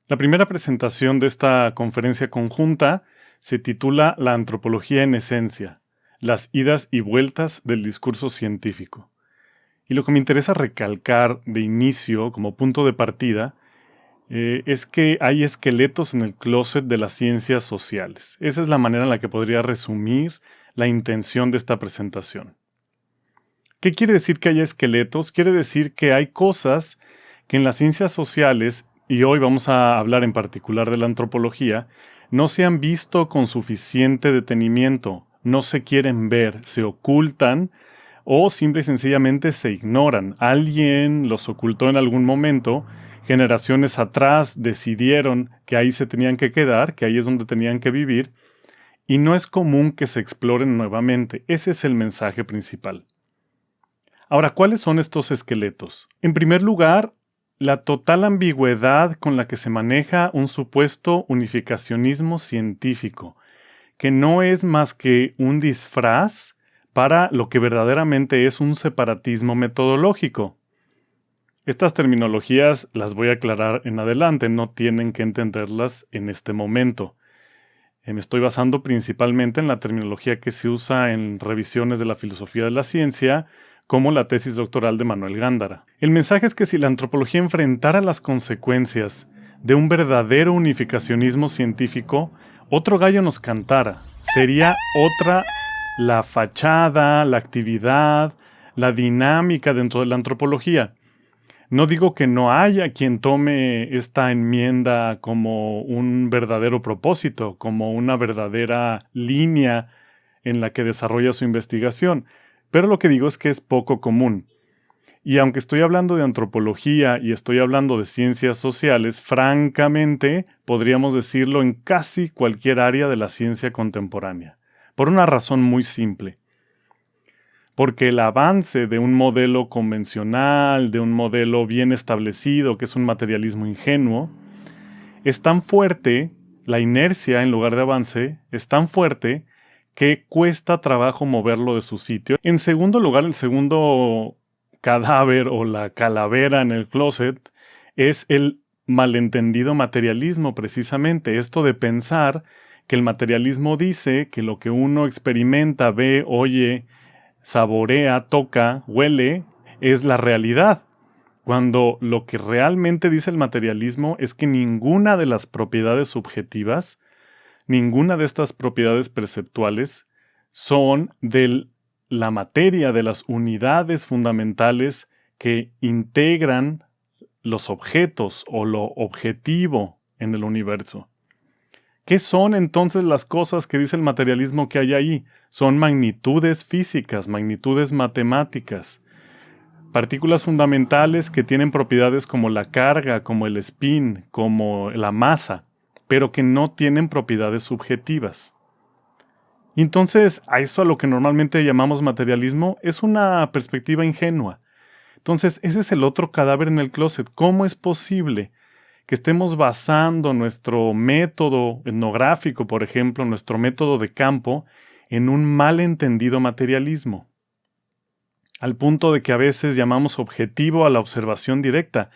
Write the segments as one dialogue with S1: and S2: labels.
S1: La primera presentación de esta conferencia conjunta se titula La antropología en esencia, las idas y vueltas del discurso científico. Y lo que me interesa recalcar de inicio, como punto de partida, es que hay esqueletos en el closet de las ciencias sociales. Esa es la manera en la que podría resumir la intención de esta presentación. ¿Qué quiere decir que haya esqueletos? Quiere decir que hay cosas que en las ciencias sociales, y hoy vamos a hablar en particular de la antropología, no se han visto con suficiente detenimiento, no se quieren ver, se ocultan o simple y sencillamente se ignoran. Alguien los ocultó en algún momento, generaciones atrás decidieron que ahí se tenían que quedar, que ahí es donde tenían que vivir, y no es común que se exploren nuevamente. Ese es el mensaje principal. Ahora, ¿cuáles son estos esqueletos? En primer lugar, la total ambigüedad con la que se maneja un supuesto unificacionismo científico, que no es más que un disfraz para lo que verdaderamente es un separatismo metodológico. Estas terminologías las voy a aclarar en adelante, no tienen que entenderlas en este momento. Me estoy basando principalmente en la terminología que se usa en revisiones de la filosofía de la ciencia, como la tesis doctoral de Manuel Gándara. El mensaje es que si la antropología enfrentara las consecuencias de un verdadero unificacionismo científico, otro gallo nos cantara. Sería otra la fachada, la actividad, la dinámica dentro de la antropología. No digo que no haya quien tome esta enmienda como un verdadero propósito, como una verdadera línea en la que desarrolla su investigación, pero lo que digo es que es poco común. Y aunque estoy hablando de antropología y estoy hablando de ciencias sociales, francamente podríamos decirlo en casi cualquier área de la ciencia contemporánea, por una razón muy simple. Porque el avance de un modelo convencional, de un modelo bien establecido, que es un materialismo ingenuo, es tan fuerte, la inercia en lugar de avance, es tan fuerte que cuesta trabajo moverlo de su sitio. En segundo lugar, el segundo cadáver o la calavera en el closet es el malentendido materialismo, precisamente. Esto de pensar que el materialismo dice que lo que uno experimenta, ve, oye, saborea, toca, huele, es la realidad. Cuando lo que realmente dice el materialismo es que ninguna de las propiedades subjetivas, ninguna de estas propiedades perceptuales son de la materia, de las unidades fundamentales que integran los objetos o lo objetivo en el universo. ¿Qué son entonces las cosas que dice el materialismo que hay ahí? Son magnitudes físicas, magnitudes matemáticas, partículas fundamentales que tienen propiedades como la carga, como el spin, como la masa, pero que no tienen propiedades subjetivas. Entonces, a eso a lo que normalmente llamamos materialismo es una perspectiva ingenua. Entonces, ese es el otro cadáver en el closet. ¿Cómo es posible que estemos basando nuestro método etnográfico, por ejemplo, nuestro método de campo, en un malentendido materialismo? Al punto de que a veces llamamos objetivo a la observación directa.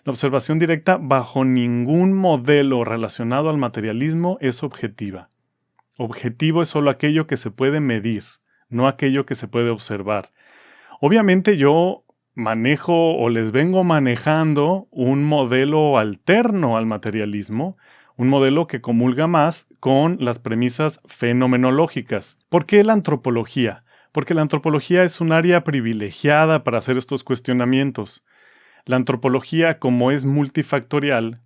S1: La observación directa bajo ningún modelo relacionado al materialismo es objetiva. Objetivo es solo aquello que se puede medir, no aquello que se puede observar. Obviamente yo manejo o les vengo manejando un modelo alterno al materialismo, un modelo que comulga más con las premisas fenomenológicas. ¿Por qué la antropología? Porque la antropología es un área privilegiada para hacer estos cuestionamientos. La antropología, como es multifactorial,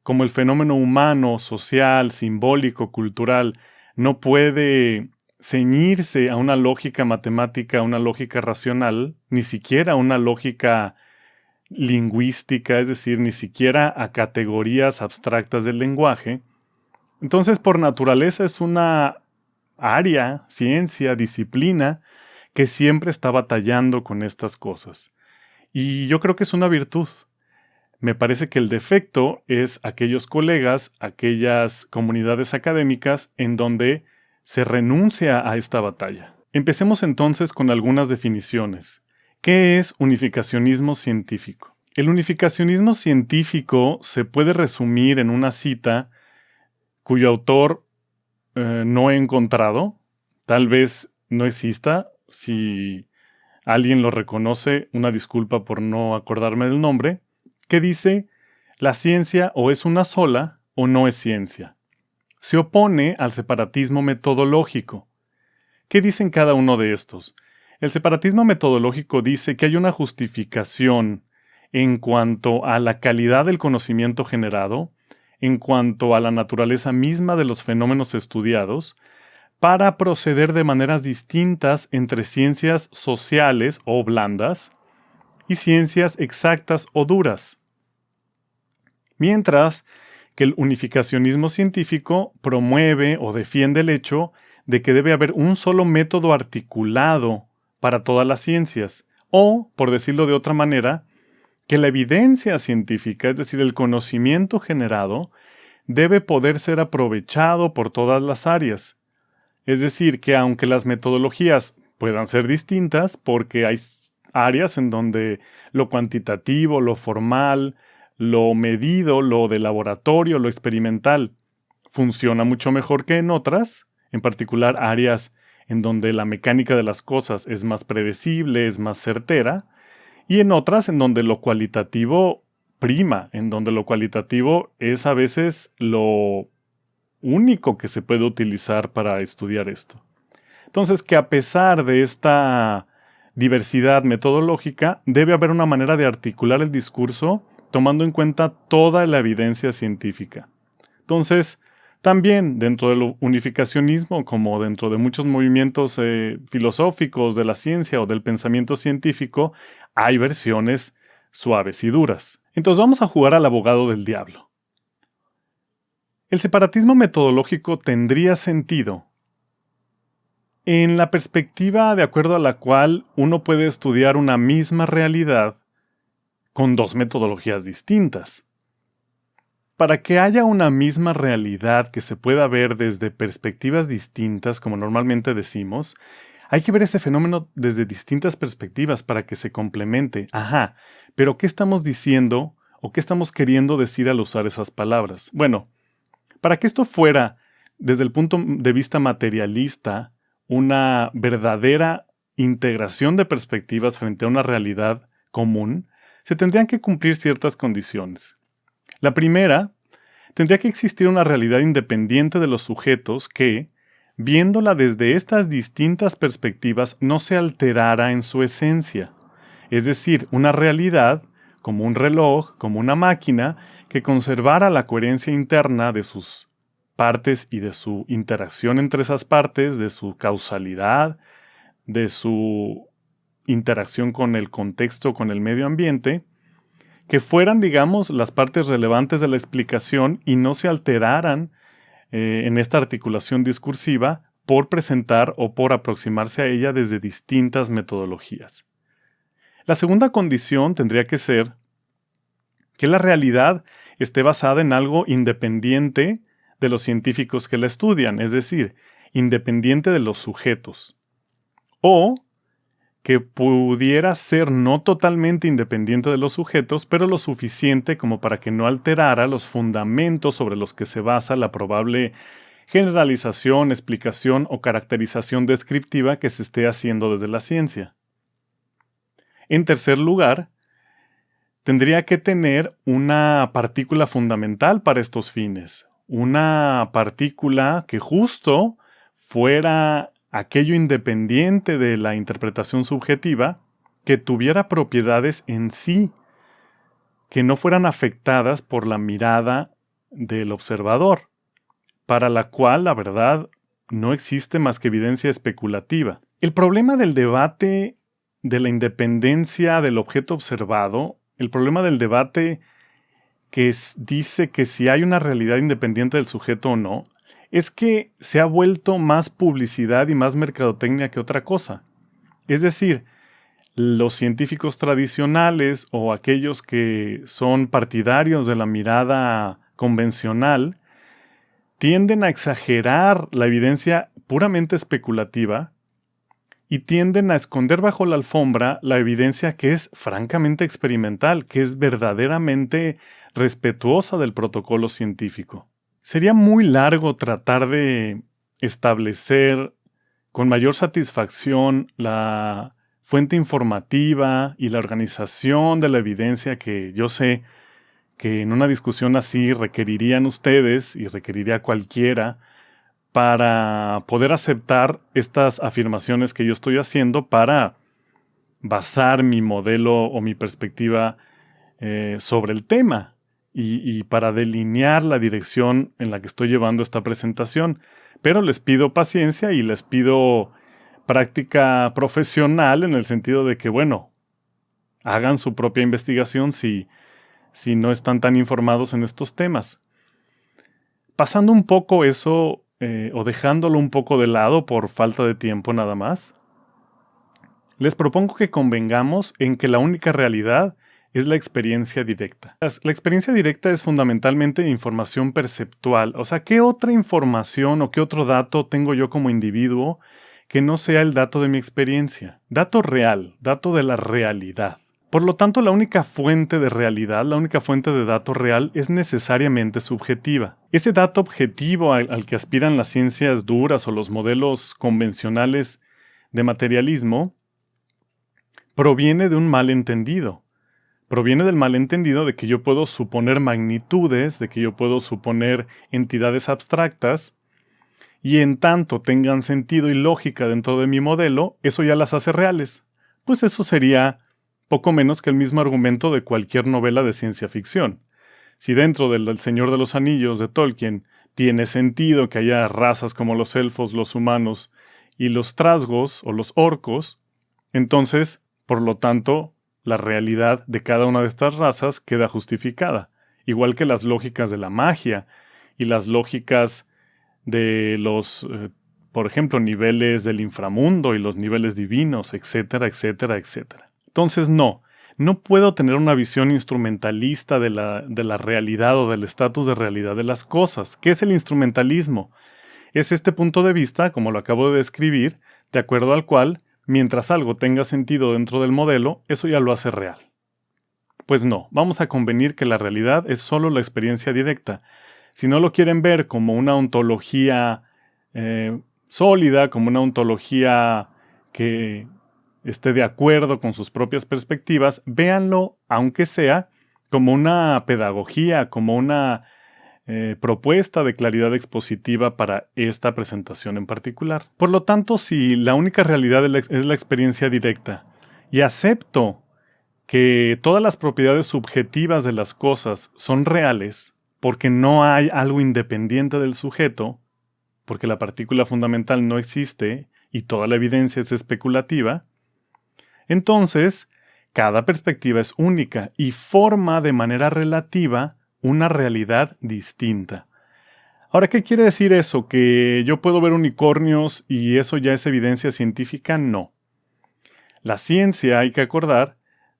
S1: como el fenómeno humano, social, simbólico, cultural, no puede ceñirse a una lógica matemática, a una lógica racional, ni siquiera a una lógica lingüística, es decir, ni siquiera a categorías abstractas del lenguaje. Entonces, por naturaleza es una área, ciencia, disciplina, que siempre está batallando con estas cosas. Y yo creo que es una virtud. Me parece que el defecto es aquellos colegas, aquellas comunidades académicas en donde se renuncia a esta batalla. Empecemos entonces con algunas definiciones. ¿Qué es unificacionismo científico? El unificacionismo científico se puede resumir en una cita cuyo autor no he encontrado, tal vez no exista. Si alguien lo reconoce, una disculpa por no acordarme del nombre, que dice: la ciencia o es una sola o no es ciencia. Se opone al separatismo metodológico. ¿Qué dicen cada uno de estos? El separatismo metodológico dice que hay una justificación en cuanto a la calidad del conocimiento generado, en cuanto a la naturaleza misma de los fenómenos estudiados, para proceder de maneras distintas entre ciencias sociales o blandas y ciencias exactas o duras. Mientras que el unificacionismo científico promueve o defiende el hecho de que debe haber un solo método articulado para todas las ciencias, o, por decirlo de otra manera, que la evidencia científica, es decir, el conocimiento generado, debe poder ser aprovechado por todas las áreas. Es decir, que aunque las metodologías puedan ser distintas, porque hay áreas en donde lo cuantitativo, lo formal, lo medido, lo de laboratorio, lo experimental, funciona mucho mejor que en otras, en particular áreas en donde la mecánica de las cosas es más predecible, es más certera, y en otras en donde lo cualitativo prima, en donde lo cualitativo es a veces lo único que se puede utilizar para estudiar esto. Entonces, que a pesar de esta diversidad metodológica, debe haber una manera de articular el discurso tomando en cuenta toda la evidencia científica. Entonces, también dentro del unificacionismo, como dentro de muchos movimientos filosóficos de la ciencia o del pensamiento científico, hay versiones suaves y duras. Entonces vamos a jugar al abogado del diablo. El separatismo metodológico tendría sentido en la perspectiva de acuerdo a la cual uno puede estudiar una misma realidad con dos metodologías distintas. Para que haya una misma realidad que se pueda ver desde perspectivas distintas, como normalmente decimos, hay que ver ese fenómeno desde distintas perspectivas para que se complemente. Ajá, pero ¿qué estamos diciendo o qué estamos queriendo decir al usar esas palabras? Bueno, para que esto fuera, desde el punto de vista materialista, una verdadera integración de perspectivas frente a una realidad común, se tendrían que cumplir ciertas condiciones. La primera, tendría que existir una realidad independiente de los sujetos que, viéndola desde estas distintas perspectivas, no se alterara en su esencia. Es decir, una realidad, como un reloj, como una máquina, que conservara la coherencia interna de sus partes y de su interacción entre esas partes, de su causalidad, de su interacción con el contexto, con el medio ambiente, que fueran, digamos, las partes relevantes de la explicación y no se alteraran en esta articulación discursiva por presentar o por aproximarse a ella desde distintas metodologías. La segunda condición tendría que ser que la realidad esté basada en algo independiente de los científicos que la estudian, es decir, independiente de los sujetos. O que pudiera ser no totalmente independiente de los sujetos, pero lo suficiente como para que no alterara los fundamentos sobre los que se basa la probable generalización, explicación o caracterización descriptiva que se esté haciendo desde la ciencia. En tercer lugar, tendría que tener una partícula fundamental para estos fines, una partícula que justo fuera aquello independiente de la interpretación subjetiva, que tuviera propiedades en sí, que no fueran afectadas por la mirada del observador, para la cual, la verdad, no existe más que evidencia especulativa. El problema del debate de la independencia del objeto observado, el problema del debate que dice que si hay una realidad independiente del sujeto o no, es que se ha vuelto más publicidad y más mercadotecnia que otra cosa. Es decir, los científicos tradicionales o aquellos que son partidarios de la mirada convencional tienden a exagerar la evidencia puramente especulativa y tienden a esconder bajo la alfombra la evidencia que es francamente experimental, que es verdaderamente respetuosa del protocolo científico. Sería muy largo tratar de establecer con mayor satisfacción la fuente informativa y la organización de la evidencia que yo sé que en una discusión así requerirían ustedes y requeriría cualquiera para poder aceptar estas afirmaciones que yo estoy haciendo para basar mi modelo o mi perspectiva sobre el tema y para delinear la dirección en la que estoy llevando esta presentación. Pero les pido paciencia y les pido práctica profesional en el sentido de que, bueno, hagan su propia investigación si no están tan informados en estos temas. Pasando un poco eso, o dejándolo un poco de lado por falta de tiempo nada más, les propongo que convengamos en que la única realidad es la experiencia directa. La experiencia directa es fundamentalmente información perceptual. O sea, ¿qué otra información o qué otro dato tengo yo como individuo que no sea el dato de mi experiencia? Dato real, dato de la realidad. Por lo tanto, la única fuente de realidad, la única fuente de dato real es necesariamente subjetiva. Ese dato objetivo al que aspiran las ciencias duras o los modelos convencionales de materialismo proviene de un malentendido. Proviene del malentendido de que yo puedo suponer magnitudes, de que yo puedo suponer entidades abstractas, y en tanto tengan sentido y lógica dentro de mi modelo, eso ya las hace reales. Pues eso sería poco menos que el mismo argumento de cualquier novela de ciencia ficción. Si dentro del Señor de los Anillos de Tolkien tiene sentido que haya razas como los elfos, los humanos y los trasgos o los orcos, entonces, por lo tanto, la realidad de cada una de estas razas queda justificada, igual que las lógicas de la magia y las lógicas de los, por ejemplo, niveles del inframundo y los niveles divinos, etcétera, etcétera, etcétera. Entonces, no puedo tener una visión instrumentalista de la realidad o del estatus de realidad de las cosas. ¿Qué es el instrumentalismo? Es este punto de vista, como lo acabo de describir, de acuerdo al cual, mientras algo tenga sentido dentro del modelo, eso ya lo hace real. Pues no, vamos a convenir que la realidad es solo la experiencia directa. Si no lo quieren ver como una ontología sólida, como una ontología que esté de acuerdo con sus propias perspectivas, véanlo, aunque sea, como una pedagogía, como una propuesta de claridad expositiva para esta presentación en particular. Por lo tanto, si la única realidad es la experiencia directa y acepto que todas las propiedades subjetivas de las cosas son reales porque no hay algo independiente del sujeto, porque la partícula fundamental no existe y toda la evidencia es especulativa, entonces cada perspectiva es única y forma de manera relativa una realidad distinta. Ahora, ¿qué quiere decir eso? ¿Que yo puedo ver unicornios y eso ya es evidencia científica? No. La ciencia, hay que acordar,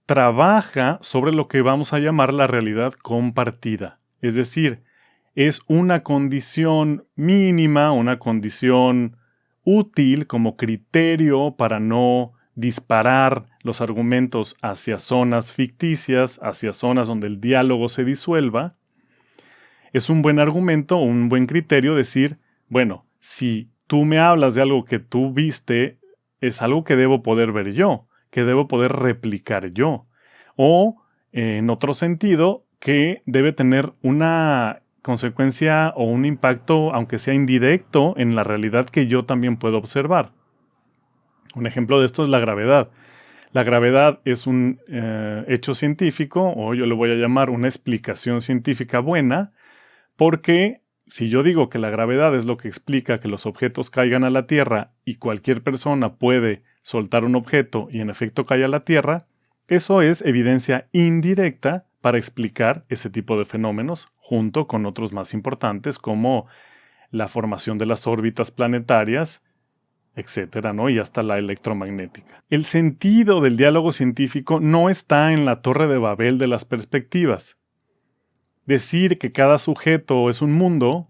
S1: trabaja sobre lo que vamos a llamar la realidad compartida. Es decir, es una condición mínima, una condición útil como criterio para no disparar los argumentos hacia zonas ficticias, hacia zonas donde el diálogo se disuelva. Es un buen argumento, un buen criterio decir, bueno, si tú me hablas de algo que tú viste, es algo que debo poder ver yo, que debo poder replicar yo. O, en otro sentido, que debe tener una consecuencia o un impacto, aunque sea indirecto, en la realidad que yo también puedo observar. Un ejemplo de esto es la gravedad. La gravedad es un hecho científico, o yo le voy a llamar una explicación científica buena, porque si yo digo que la gravedad es lo que explica que los objetos caigan a la Tierra y cualquier persona puede soltar un objeto y en efecto cae a la Tierra, eso es evidencia indirecta para explicar ese tipo de fenómenos, junto con otros más importantes como la formación de las órbitas planetarias, etcétera, ¿no? Y hasta la electromagnética. El sentido del diálogo científico no está en la torre de Babel de las perspectivas. Decir que cada sujeto es un mundo,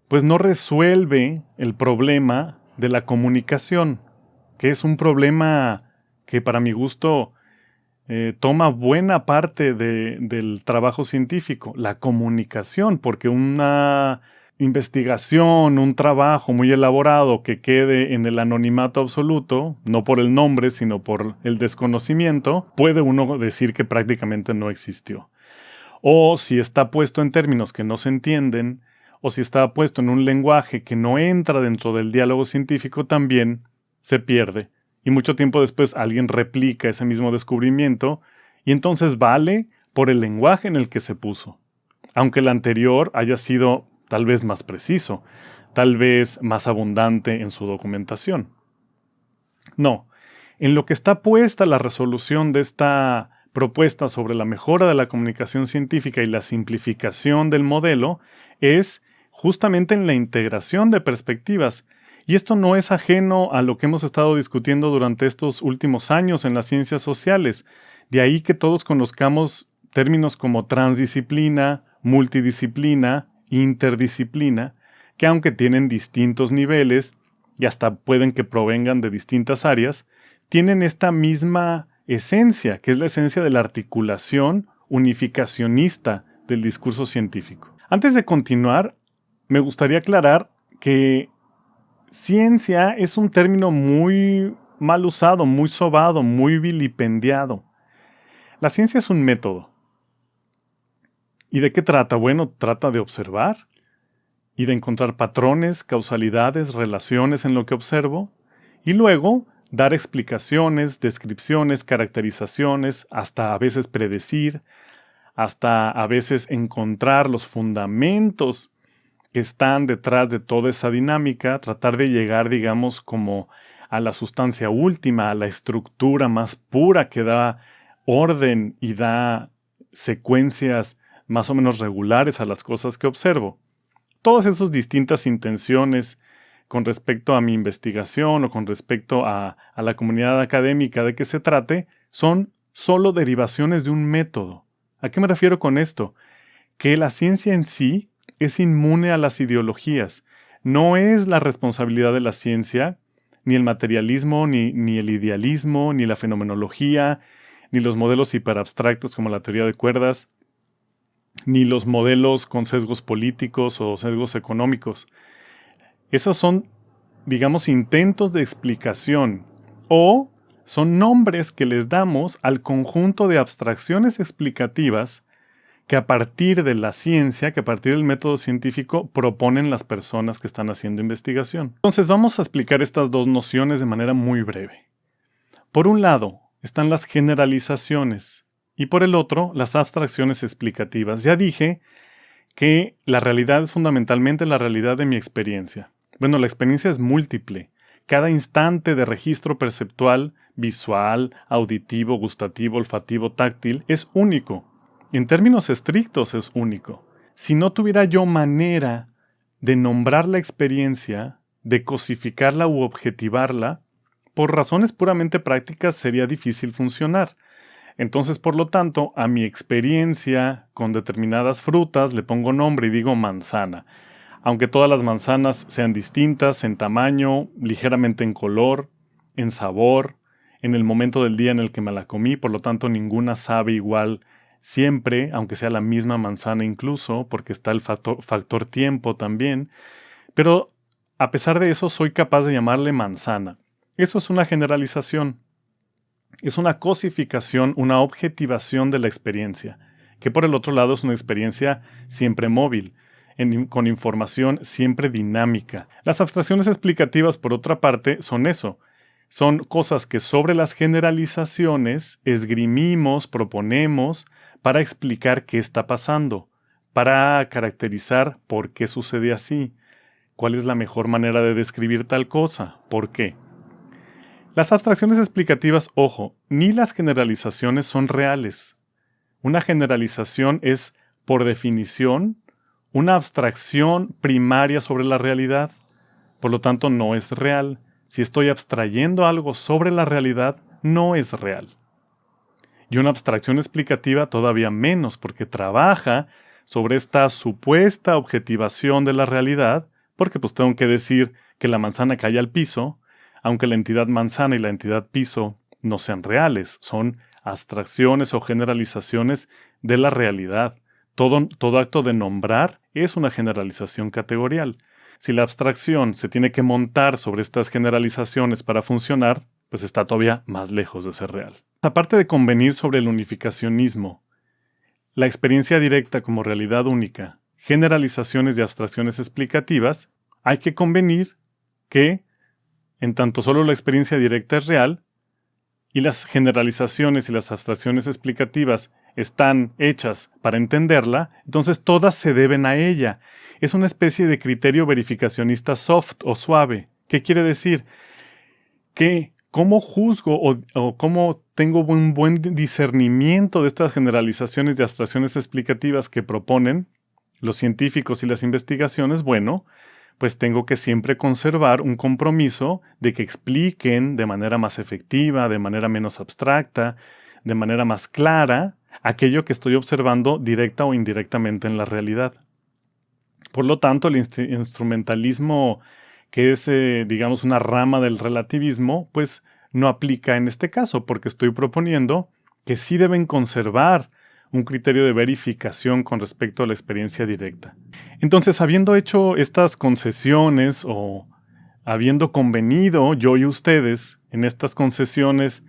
S1: pues no resuelve el problema de la comunicación. que es un problema que para mi gusto toma buena parte del trabajo científico, la comunicación, porque una investigación, un trabajo muy elaborado que quede en el anonimato absoluto, no por el nombre, sino por el desconocimiento, puede uno decir que prácticamente no existió. O si está puesto en términos que no se entienden, o si está puesto en un lenguaje que no entra dentro del diálogo científico, también se pierde. Y mucho tiempo después alguien replica ese mismo descubrimiento y entonces vale por el lenguaje en el que se puso. Aunque el anterior haya sido tal vez más preciso, tal vez más abundante en su documentación. No, en lo que está puesta la resolución de esta propuesta sobre la mejora de la comunicación científica y la simplificación del modelo es justamente en la integración de perspectivas. Y esto no es ajeno a lo que hemos estado discutiendo durante estos últimos años en las ciencias sociales. De ahí que todos conozcamos términos como transdisciplina, multidisciplina, interdisciplina, que aunque tienen distintos niveles y hasta pueden que provengan de distintas áreas, tienen esta misma esencia, que es la esencia de la articulación unificacionista del discurso científico. Antes de continuar, me gustaría aclarar que ciencia es un término muy mal usado, muy sobado, muy vilipendiado. La ciencia es un método. ¿Y de qué trata? Bueno, trata de observar y de encontrar patrones, causalidades, relaciones en lo que observo, y luego dar explicaciones, descripciones, caracterizaciones, hasta a veces predecir, hasta a veces encontrar los fundamentos que están detrás de toda esa dinámica, tratar de llegar, digamos, como a la sustancia última, a la estructura más pura que da orden y da secuencias más o menos regulares a las cosas que observo. Todas esas distintas intenciones con respecto a mi investigación o con respecto a la comunidad académica de que se trate, son solo derivaciones de un método. ¿A qué me refiero con esto? Que la ciencia en sí es inmune a las ideologías. No es la responsabilidad de la ciencia, ni el materialismo, ni el idealismo, ni la fenomenología, ni los modelos hiperabstractos como la teoría de cuerdas, ni los modelos con sesgos políticos o sesgos económicos. Esos son, digamos, intentos de explicación o son nombres que les damos al conjunto de abstracciones explicativas que a partir de la ciencia, que a partir del método científico proponen las personas que están haciendo investigación. Entonces vamos a explicar estas dos nociones de manera muy breve. Por un lado están las generalizaciones y por el otro las abstracciones explicativas. Ya dije que la realidad es fundamentalmente la realidad de mi experiencia. Bueno, la experiencia es múltiple. Cada instante de registro perceptual, visual, auditivo, gustativo, olfativo, táctil, es único. En términos estrictos es único. Si no tuviera yo manera de nombrar la experiencia, de cosificarla u objetivarla, por razones puramente prácticas sería difícil funcionar. Entonces, por lo tanto, a mi experiencia con determinadas frutas le pongo nombre y digo manzana. Aunque todas las manzanas sean distintas en tamaño, ligeramente en color, en sabor, en el momento del día en el que me la comí, por lo tanto ninguna sabe igual siempre, aunque sea la misma manzana incluso, porque está el factor tiempo también, pero a pesar de eso soy capaz de llamarle manzana. Eso es una generalización. Es una cosificación, una objetivación de la experiencia, que por el otro lado es una experiencia siempre móvil, con información siempre dinámica. Las abstracciones explicativas, por otra parte, son eso. Son cosas que sobre las generalizaciones esgrimimos, proponemos, para explicar qué está pasando, para caracterizar por qué sucede así, cuál es la mejor manera de describir tal cosa, por qué. Las abstracciones explicativas, ojo, ni las generalizaciones son reales. Una generalización es, por definición, una abstracción primaria sobre la realidad. Por lo tanto, no es real. Si estoy abstrayendo algo sobre la realidad, no es real. Y una abstracción explicativa todavía menos, porque trabaja sobre esta supuesta objetivación de la realidad, porque pues tengo que decir que la manzana cae al piso, aunque la entidad manzana y la entidad piso no sean reales, son abstracciones o generalizaciones de la realidad. Todo acto de nombrar es una generalización categorial. Si la abstracción se tiene que montar sobre estas generalizaciones para funcionar, pues está todavía más lejos de ser real. Aparte de convenir sobre el unificacionismo, la experiencia directa como realidad única, generalizaciones de abstracciones explicativas, hay que convenir que, en tanto solo la experiencia directa es real, y las generalizaciones y las abstracciones explicativas están hechas para entenderla, entonces todas se deben a ella. Es una especie de criterio verificacionista soft o suave. ¿Qué quiere decir? Que cómo juzgo o cómo tengo un buen discernimiento de estas generalizaciones de abstracciones explicativas que proponen los científicos y las investigaciones, bueno, pues tengo que siempre conservar un compromiso de que expliquen de manera más efectiva, de manera menos abstracta, de manera más clara, aquello que estoy observando directa o indirectamente en la realidad. Por lo tanto, el instrumentalismo, que es, digamos, una rama del relativismo, pues no aplica en este caso, porque estoy proponiendo que sí deben conservar un criterio de verificación con respecto a la experiencia directa. Entonces, habiendo hecho estas concesiones o habiendo convenido yo y ustedes en estas concesiones,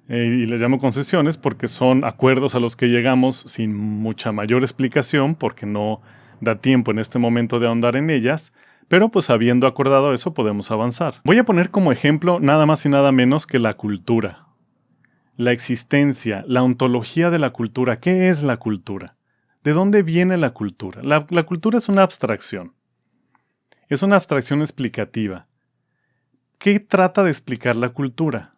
S1: y les llamo concesiones porque son acuerdos a los que llegamos sin mucha mayor explicación, porque no da tiempo en este momento de ahondar en ellas, pero pues habiendo acordado eso podemos avanzar. Voy a poner como ejemplo nada más y nada menos que la cultura. La existencia, la ontología de la cultura. ¿Qué es la cultura? ¿De dónde viene la cultura? La cultura es una abstracción. Es una abstracción explicativa. ¿Qué trata de explicar la cultura?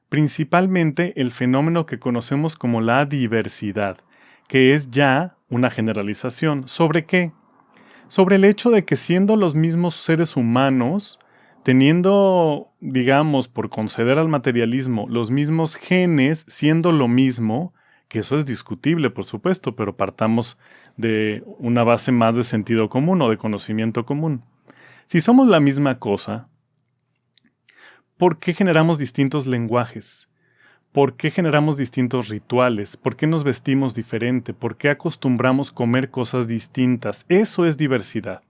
S1: Principalmente el fenómeno que conocemos como la diversidad, que es ya una generalización. ¿Sobre qué? Sobre el hecho de que siendo los mismos seres humanos, teniendo, digamos, por conceder al materialismo, los mismos genes, siendo lo mismo, que eso es discutible, por supuesto, pero partamos de una base más de sentido común o de conocimiento común. Si somos la misma cosa, ¿por qué generamos distintos lenguajes? ¿Por qué generamos distintos rituales? ¿Por qué nos vestimos diferente? ¿Por qué acostumbramos comer cosas distintas? Eso es diversidad.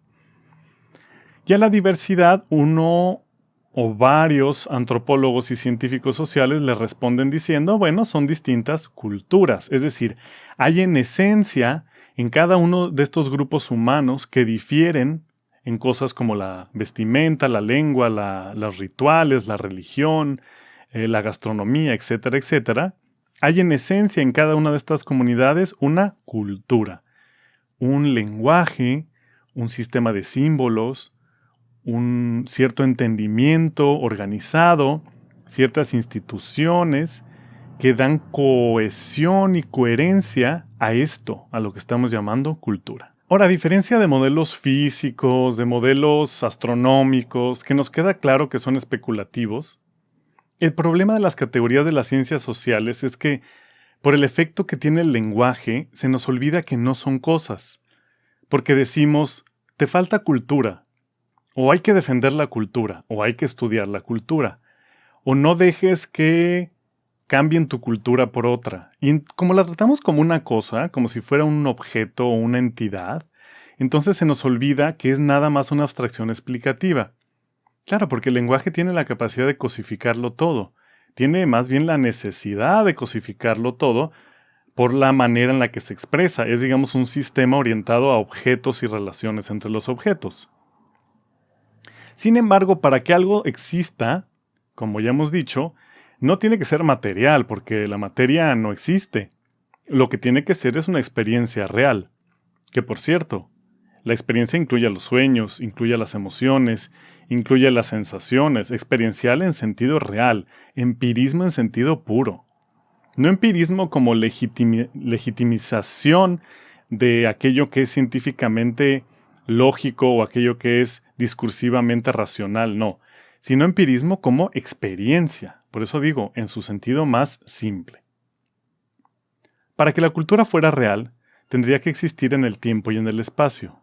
S1: Y a la diversidad, uno o varios antropólogos y científicos sociales le responden diciendo, bueno, son distintas culturas. Es decir, hay en esencia en cada uno de estos grupos humanos que difieren en cosas como la vestimenta, la lengua, los rituales, la religión, la gastronomía, etcétera, etcétera. Hay en esencia en cada una de estas comunidades una cultura, un lenguaje, un sistema de símbolos, un cierto entendimiento organizado, ciertas instituciones que dan cohesión y coherencia a esto, a lo que estamos llamando cultura. Ahora, a diferencia de modelos físicos, de modelos astronómicos, que nos queda claro que son especulativos, el problema de las categorías de las ciencias sociales es que, por el efecto que tiene el lenguaje, se nos olvida que no son cosas. Porque decimos, te falta cultura, o hay que defender la cultura, o hay que estudiar la cultura, o no dejes que cambien tu cultura por otra. Y como la tratamos como una cosa, como si fuera un objeto o una entidad, entonces se nos olvida que es nada más una abstracción explicativa. Claro, porque el lenguaje tiene la capacidad de cosificarlo todo. Tiene más bien la necesidad de cosificarlo todo por la manera en la que se expresa. Es, digamos, un sistema orientado a objetos y relaciones entre los objetos. Sin embargo, para que algo exista, como ya hemos dicho, no tiene que ser material, porque la materia no existe. Lo que tiene que ser es una experiencia real. Que, por cierto, la experiencia incluye los sueños, incluye las emociones, incluye las sensaciones, experiencial en sentido real, empirismo en sentido puro. No empirismo como legitimización de aquello que es científicamente lógico o aquello que es discursivamente racional, no, sino empirismo como experiencia, por eso digo, en su sentido más simple. Para que la cultura fuera real, tendría que existir en el tiempo y en el espacio,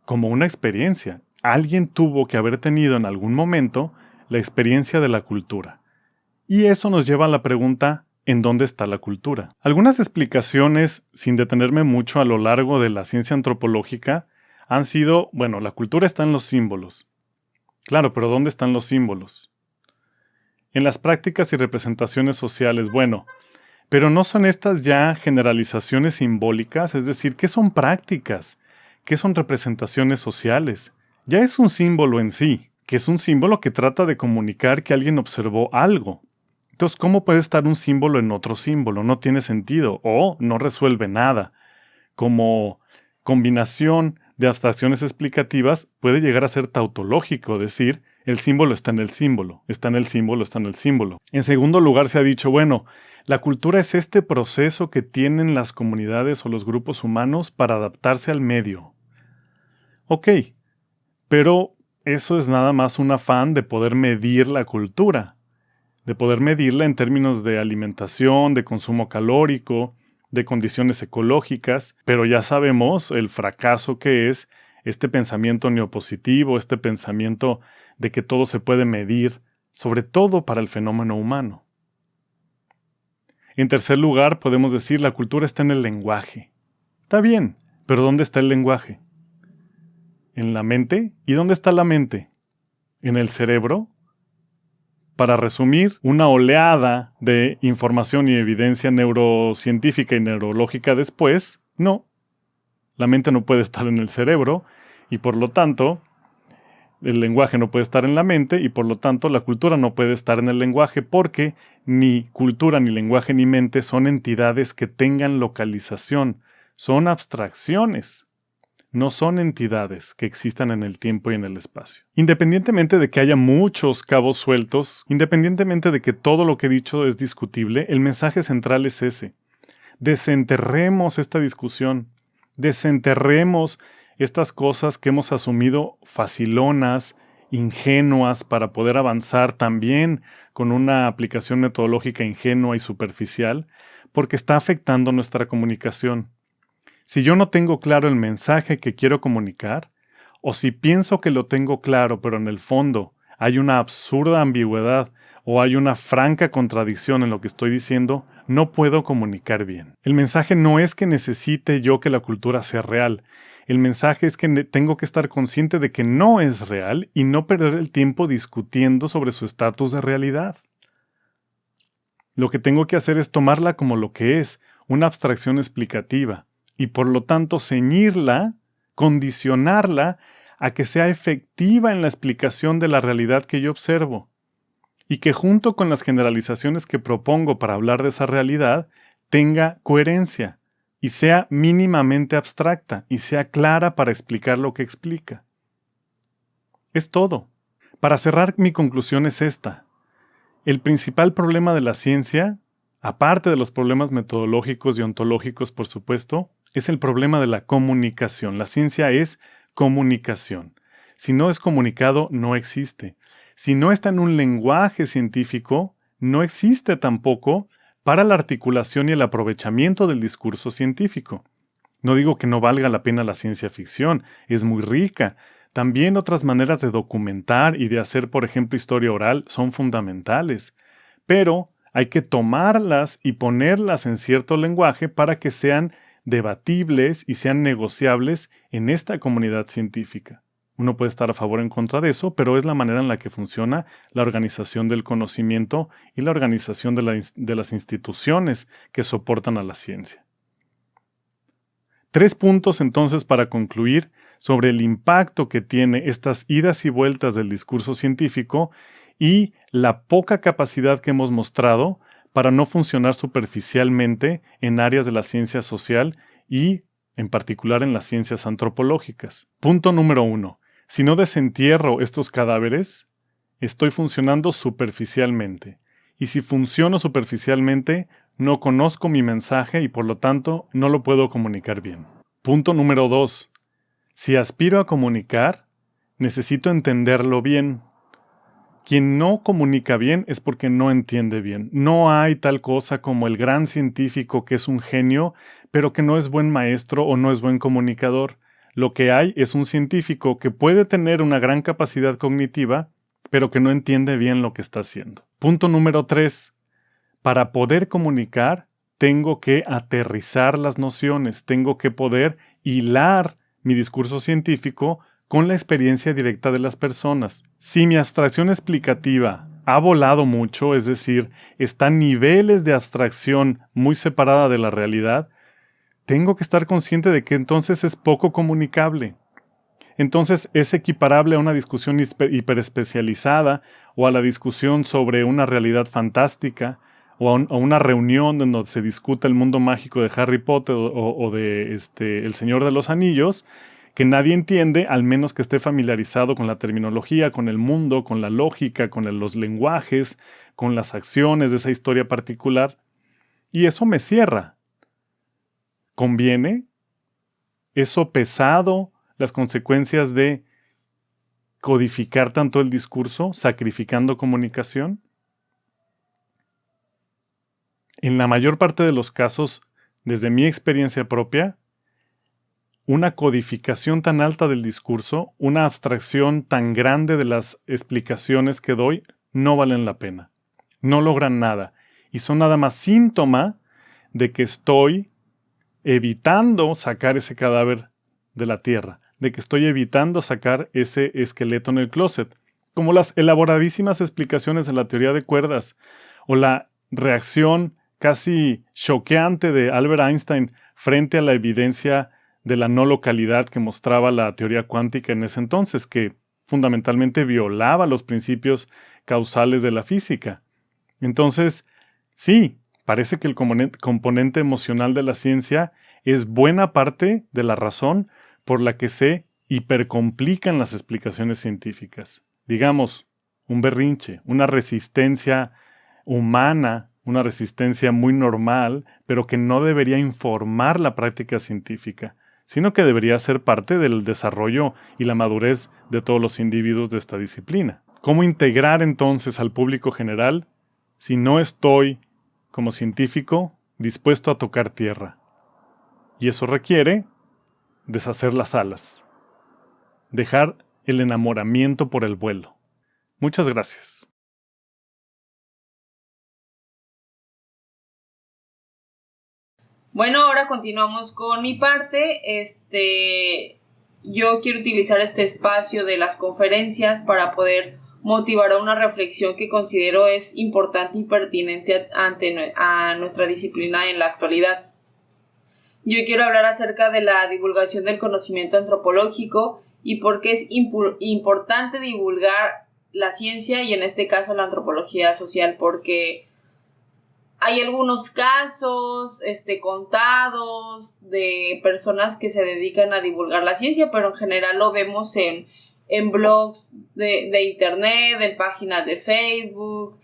S1: como una experiencia. Alguien tuvo que haber tenido en algún momento la experiencia de la cultura. Y eso nos lleva a la pregunta, ¿en dónde está la cultura? Algunas explicaciones, sin detenerme mucho a lo largo de la ciencia antropológica, han sido, la cultura está en los símbolos. Claro, pero ¿dónde están los símbolos? En las prácticas y representaciones sociales, pero ¿no son estas ya generalizaciones simbólicas? Es decir, ¿qué son prácticas? ¿Qué son representaciones sociales? Ya es un símbolo en sí, que es un símbolo que trata de comunicar que alguien observó algo. Entonces, ¿cómo puede estar un símbolo en otro símbolo? No tiene sentido o no resuelve nada. Como combinación de abstracciones explicativas puede llegar a ser tautológico, decir, el símbolo está en el símbolo, está en el símbolo, está en el símbolo. En segundo lugar se ha dicho, la cultura es este proceso que tienen las comunidades o los grupos humanos para adaptarse al medio. Ok, pero eso es nada más un afán de poder medir la cultura, de poder medirla en términos de alimentación, de consumo calórico, de condiciones ecológicas, pero ya sabemos el fracaso que es este pensamiento neopositivo, este pensamiento de que todo se puede medir, sobre todo para el fenómeno humano. En tercer lugar, podemos decir la cultura está en el lenguaje. Está bien, pero ¿dónde está el lenguaje? ¿En la mente? ¿Y dónde está la mente? ¿En el cerebro? Para resumir, una oleada de información y evidencia neurocientífica y neurológica después, no. La mente no puede estar en el cerebro y por lo tanto, el lenguaje no puede estar en la mente y por lo tanto la cultura no puede estar en el lenguaje porque ni cultura, ni lenguaje, ni mente son entidades que tengan localización, son abstracciones. No son entidades que existan en el tiempo y en el espacio. Independientemente de que haya muchos cabos sueltos, independientemente de que todo lo que he dicho es discutible, el mensaje central es ese. Desenterremos esta discusión, desenterremos estas cosas que hemos asumido facilonas, ingenuas para poder avanzar también con una aplicación metodológica ingenua y superficial, porque está afectando nuestra comunicación. Si yo no tengo claro el mensaje que quiero comunicar, o si pienso que lo tengo claro, pero en el fondo hay una absurda ambigüedad o hay una franca contradicción en lo que estoy diciendo, no puedo comunicar bien. El mensaje no es que necesite yo que la cultura sea real. El mensaje es que tengo que estar consciente de que no es real y no perder el tiempo discutiendo sobre su estatus de realidad. Lo que tengo que hacer es tomarla como lo que es, una abstracción explicativa, y por lo tanto ceñirla, condicionarla a que sea efectiva en la explicación de la realidad que yo observo, y que junto con las generalizaciones que propongo para hablar de esa realidad, tenga coherencia, y sea mínimamente abstracta, y sea clara para explicar lo que explica. Es todo. Para cerrar, mi conclusión es esta. El principal problema de la ciencia, aparte de los problemas metodológicos y ontológicos, por supuesto, es el problema de la comunicación. La ciencia es comunicación. Si no es comunicado, no existe. Si no está en un lenguaje científico, no existe tampoco para la articulación y el aprovechamiento del discurso científico. No digo que no valga la pena la ciencia ficción, es muy rica. También otras maneras de documentar y de hacer, por ejemplo, historia oral son fundamentales. Pero hay que tomarlas y ponerlas en cierto lenguaje para que sean debatibles y sean negociables en esta comunidad científica. Uno puede estar a favor o en contra de eso, pero es la manera en la que funciona la organización del conocimiento y la organización de las instituciones que soportan a la ciencia. 3 puntos entonces para concluir sobre el impacto que tiene estas idas y vueltas del discurso científico y la poca capacidad que hemos mostrado para no funcionar superficialmente en áreas de la ciencia social y, en particular, en las ciencias antropológicas. Punto número 1. Si no desentierro estos cadáveres, estoy funcionando superficialmente. Y si funciono superficialmente, no conozco mi mensaje y por lo tanto no lo puedo comunicar bien. Punto número 2. Si aspiro a comunicar, necesito entenderlo bien. Quien no comunica bien es porque no entiende bien. No hay tal cosa como el gran científico que es un genio, pero que no es buen maestro o no es buen comunicador. Lo que hay es un científico que puede tener una gran capacidad cognitiva, pero que no entiende bien lo que está haciendo. Punto número 3. Para poder comunicar, tengo que aterrizar las nociones, tengo que poder hilar mi discurso científico con la experiencia directa de las personas. Si mi abstracción explicativa ha volado mucho, es decir, está a niveles de abstracción muy separada de la realidad, tengo que estar consciente de que entonces es poco comunicable. Entonces es equiparable a una discusión hiperespecializada o a la discusión sobre una realidad fantástica o a una reunión donde se discuta el mundo mágico de Harry Potter o de El Señor de los Anillos, que nadie entiende, al menos que esté familiarizado con la terminología, con el mundo, con la lógica, con los lenguajes, con las acciones de esa historia particular. Y eso me cierra. ¿Conviene? ¿Eso pesado? Las consecuencias de codificar tanto el discurso, sacrificando comunicación. En la mayor parte de los casos, desde mi experiencia propia, una codificación tan alta del discurso, una abstracción tan grande de las explicaciones que doy, no valen la pena. No logran nada. Y son nada más síntoma de que estoy evitando sacar ese cadáver de la tierra, de que estoy evitando sacar ese esqueleto en el closet, como las elaboradísimas explicaciones de la teoría de cuerdas, o la reacción casi choqueante de Albert Einstein frente a la evidencia de la no localidad que mostraba la teoría cuántica en ese entonces, que fundamentalmente violaba los principios causales de la física. Entonces, sí, parece que el componente emocional de la ciencia es buena parte de la razón por la que se hipercomplican las explicaciones científicas. Digamos, un berrinche, una resistencia humana, una resistencia muy normal, pero que no debería informar la práctica científica, sino que debería ser parte del desarrollo y la madurez de todos los individuos de esta disciplina. ¿Cómo integrar entonces al público general si no estoy, como científico, dispuesto a tocar tierra? Y eso requiere deshacer las alas, dejar el enamoramiento por el vuelo. Muchas gracias.
S2: Bueno, ahora continuamos con mi parte. Yo quiero utilizar este espacio de las conferencias para poder motivar a una reflexión que considero es importante y pertinente a nuestra disciplina en la actualidad. Yo quiero hablar acerca de la divulgación del conocimiento antropológico y por qué es importante divulgar la ciencia y en este caso la antropología social, porque hay algunos casos contados de personas que se dedican a divulgar la ciencia, pero en general lo vemos en blogs de internet, en páginas de Facebook.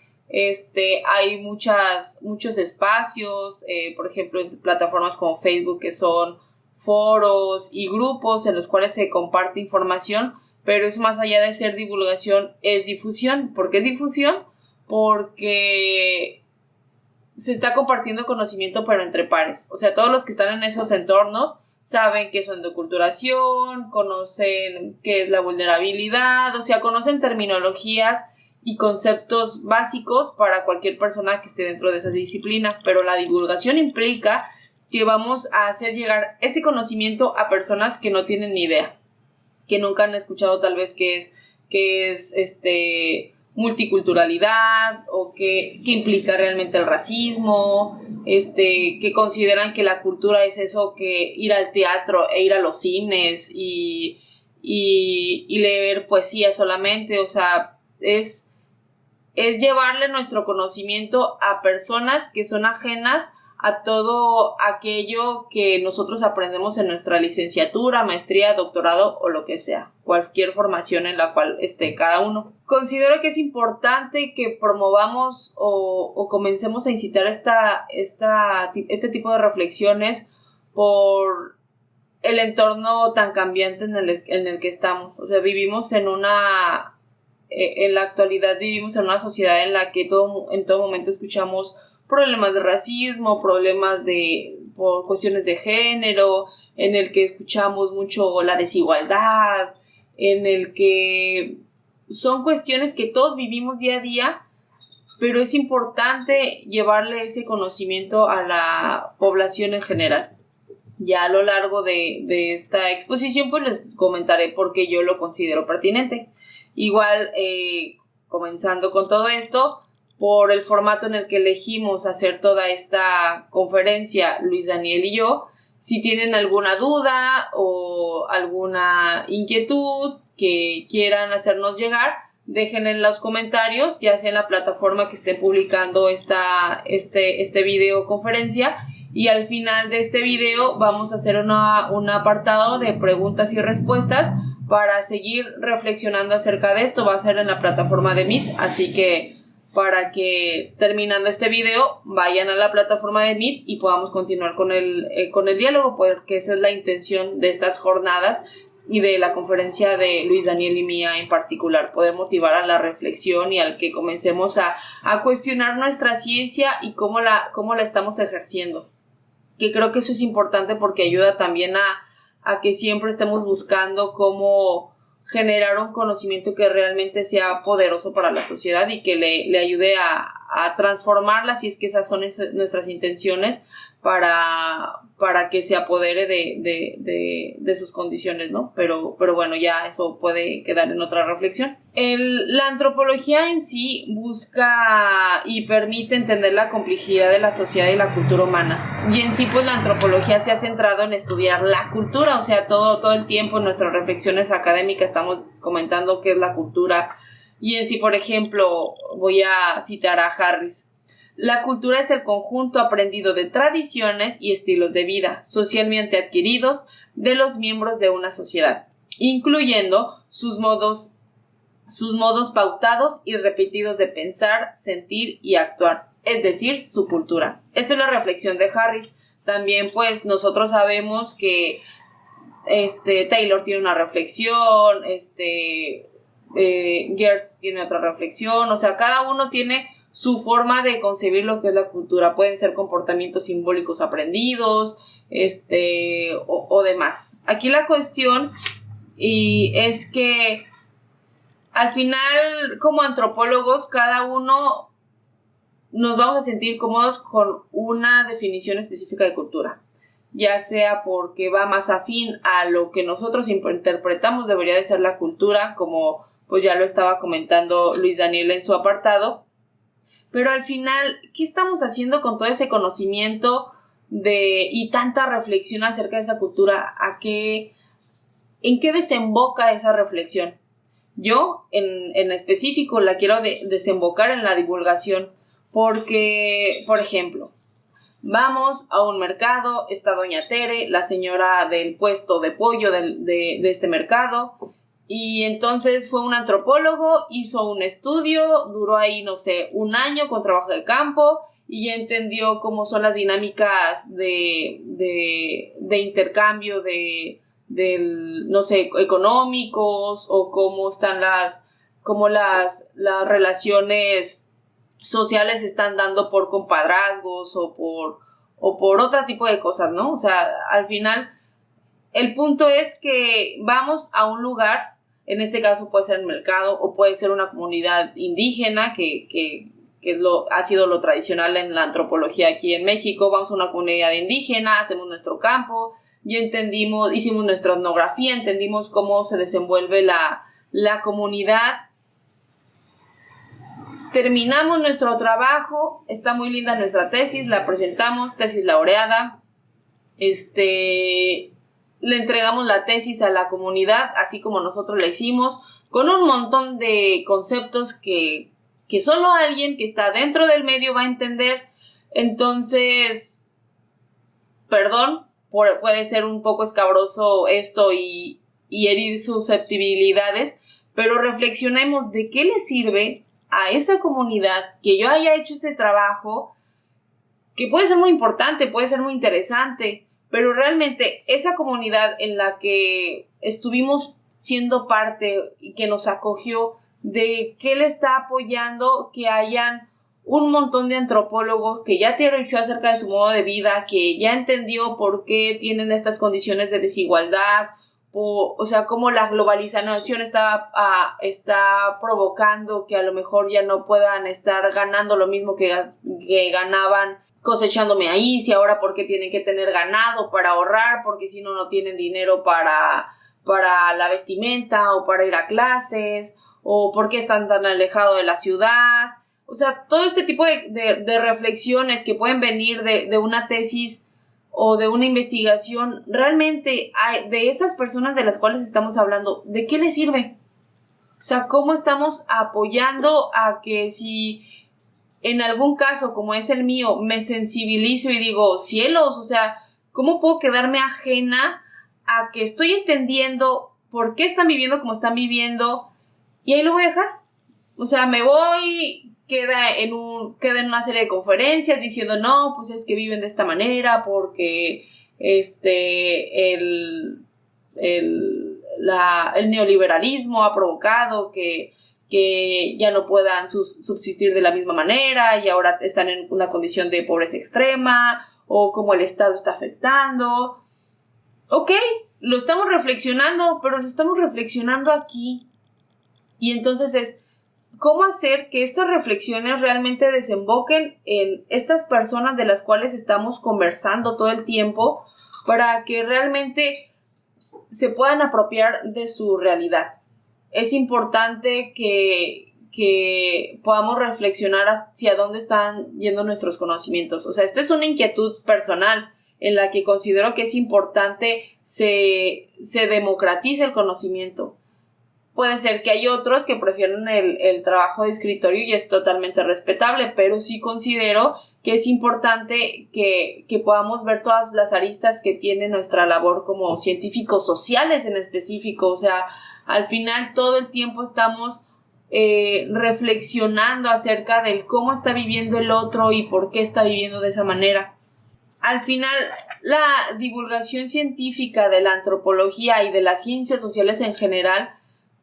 S2: Hay muchos espacios, por ejemplo, en plataformas como Facebook, que son foros y grupos en los cuales se comparte información, pero es más allá de ser divulgación, es difusión. ¿Por qué es difusión? Porque se está compartiendo conocimiento, pero entre pares. O sea, todos los que están en esos entornos saben qué es endoculturación, conocen qué es la vulnerabilidad, o sea, conocen terminologías y conceptos básicos para cualquier persona que esté dentro de esa disciplina, pero la divulgación implica que vamos a hacer llegar ese conocimiento a personas que no tienen ni idea, que nunca han escuchado tal vez qué es multiculturalidad o qué implica realmente el racismo, que consideran que la cultura es eso, que ir al teatro e ir a los cines y leer poesía solamente. O sea, es llevarle nuestro conocimiento a personas que son ajenas a todo aquello que nosotros aprendemos en nuestra licenciatura, maestría, doctorado o lo que sea, cualquier formación en la cual esté cada uno. Considero que es importante que promovamos o comencemos a incitar este tipo de reflexiones por el entorno tan cambiante en el que estamos. O sea, en la actualidad vivimos en una sociedad en la que en todo momento escuchamos problemas de racismo, problemas por cuestiones de género, en el que escuchamos mucho la desigualdad, en el que son cuestiones que todos vivimos día a día, pero es importante llevarle ese conocimiento a la población en general. Ya a lo largo de esta exposición pues les comentaré por qué yo lo considero pertinente. Igual, comenzando con todo esto, por el formato en el que elegimos hacer toda esta conferencia, Luis Daniel y yo, si tienen alguna duda o alguna inquietud que quieran hacernos llegar, déjenla en los comentarios, ya sea en la plataforma que esté publicando este videoconferencia. Y al final de este video vamos a hacer un apartado de preguntas y respuestas para seguir reflexionando acerca de esto. Va a ser en la plataforma de Meet, así que para que terminando este video vayan a la plataforma de Meet y podamos continuar con el diálogo, porque esa es la intención de estas jornadas y de la conferencia de Luis Daniel y mía en particular, poder motivar a la reflexión y al que comencemos a cuestionar nuestra ciencia y cómo la estamos ejerciendo. Que creo que eso es importante porque ayuda también a que siempre estemos buscando cómo generar un conocimiento que realmente sea poderoso para la sociedad y que le ayude a transformarla, si es que esas son nuestras intenciones, para que se apodere de sus condiciones, ¿no? Pero bueno, ya eso puede quedar en otra reflexión. La antropología en sí busca y permite entender la complejidad de la sociedad y la cultura humana. Y en sí, pues la antropología se ha centrado en estudiar la cultura, o sea, todo el tiempo en nuestras reflexiones académicas estamos comentando qué es la cultura. Y en sí, por ejemplo, voy a citar a Harris. La cultura es el conjunto aprendido de tradiciones y estilos de vida socialmente adquiridos de los miembros de una sociedad, incluyendo sus modos pautados y repetidos de pensar, sentir y actuar, es decir, su cultura. Esta es la reflexión de Harris. También, pues, nosotros sabemos que Taylor tiene una reflexión, Gertz tiene otra reflexión, o sea, cada uno tiene su forma de concebir lo que es la cultura. Pueden ser comportamientos simbólicos aprendidos, o demás. Aquí la cuestión es que al final, como antropólogos, cada uno nos vamos a sentir cómodos con una definición específica de cultura, ya sea porque va más afín a lo que nosotros interpretamos debería de ser la cultura, como pues ya lo estaba comentando Luis Daniel en su apartado. Pero al final, ¿qué estamos haciendo con todo ese conocimiento y tanta reflexión acerca de esa cultura? ¿En qué desemboca esa reflexión? Yo, en específico, la quiero desembocar en la divulgación porque, por ejemplo, vamos a un mercado, está doña Tere, la señora del puesto de pollo de este mercado, y entonces fue un antropólogo, hizo un estudio, duró ahí, no sé, un año con trabajo de campo y ya entendió cómo son las dinámicas de intercambio no sé, económicos, o cómo están las relaciones sociales se están dando por compadrazgos o por otro tipo de cosas, ¿no? O sea, al final el punto es que vamos a un lugar. En este caso puede ser el mercado o puede ser una comunidad indígena que ha sido lo tradicional en la antropología aquí en México. Vamos a una comunidad indígena, hacemos nuestro campo, ya hicimos nuestra etnografía, entendimos cómo se desenvuelve la comunidad. Terminamos nuestro trabajo, está muy linda nuestra tesis, la presentamos, tesis laureada. Le entregamos la tesis a la comunidad, así como nosotros la hicimos, con un montón de conceptos que solo alguien que está dentro del medio va a entender. Entonces, perdón, puede ser un poco escabroso esto y herir susceptibilidades, pero reflexionemos de qué le sirve a esa comunidad que yo haya hecho ese trabajo, que puede ser muy importante, puede ser muy interesante, pero realmente esa comunidad en la que estuvimos siendo parte y que nos acogió, ¿de qué le está apoyando que hayan un montón de antropólogos que ya teorizó acerca de su modo de vida, que ya entendió por qué tienen estas condiciones de desigualdad o sea, cómo la globalización está provocando que a lo mejor ya no puedan estar ganando lo mismo que ganaban cosechando maíz, y ahora porque tienen que tener ganado para ahorrar, porque si no, no tienen dinero para la vestimenta o para ir a clases, o porque están tan alejados de la ciudad. O sea, todo este tipo de reflexiones que pueden venir de una tesis o de una investigación, realmente de esas personas de las cuales estamos hablando, ¿de qué les sirve? O sea, ¿cómo estamos apoyando a que si en algún caso, como es el mío, me sensibilizo y digo, cielos, o sea, ¿cómo puedo quedarme ajena a que estoy entendiendo por qué están viviendo como están viviendo? Y ahí lo voy a dejar. O sea, me voy, queda en una serie de conferencias diciendo, no, pues es que viven de esta manera porque el neoliberalismo ha provocado que ya no puedan subsistir de la misma manera y ahora están en una condición de pobreza extrema, o cómo el Estado está afectando. Ok, lo estamos reflexionando, pero lo estamos reflexionando aquí. Y entonces es cómo hacer que estas reflexiones realmente desemboquen en estas personas de las cuales estamos conversando todo el tiempo, para que realmente se puedan apropiar de su realidad. Es importante que podamos reflexionar hacia dónde están yendo nuestros conocimientos. O sea, esta es una inquietud personal en la que considero que es importante se democratice el conocimiento. Puede ser que hay otros que prefieren el trabajo de escritorio y es totalmente respetable, pero sí considero que es importante que podamos ver todas las aristas que tiene nuestra labor como científicos sociales en específico. O sea, al final todo el tiempo estamos reflexionando acerca del cómo está viviendo el otro y por qué está viviendo de esa manera. Al final, la divulgación científica de la antropología y de las ciencias sociales en general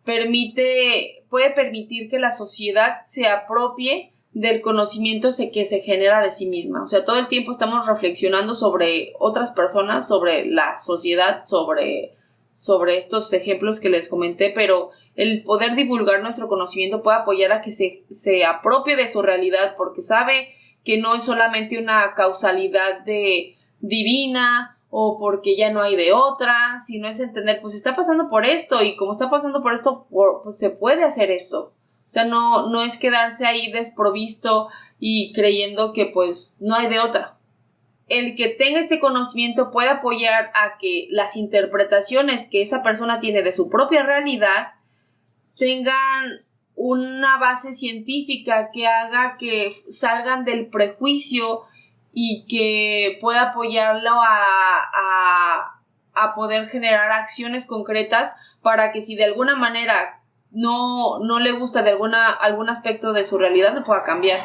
S2: puede permitir que la sociedad se apropie del conocimiento que se genera de sí misma. O sea, todo el tiempo estamos reflexionando sobre otras personas, sobre la sociedad, sobre estos ejemplos que les comenté, pero el poder divulgar nuestro conocimiento puede apoyar a que se apropie de su realidad, porque sabe que no es solamente una causalidad divina o porque ya no hay de otra, sino es entender, pues está pasando por esto, y como está pasando por esto, pues se puede hacer esto. O sea, no es quedarse ahí desprovisto y creyendo que pues no hay de otra. El que tenga este conocimiento puede apoyar a que las interpretaciones que esa persona tiene de su propia realidad tengan una base científica que haga que salgan del prejuicio y que pueda apoyarlo a poder generar acciones concretas para que si de alguna manera no le gusta de algún aspecto de su realidad, lo pueda cambiar.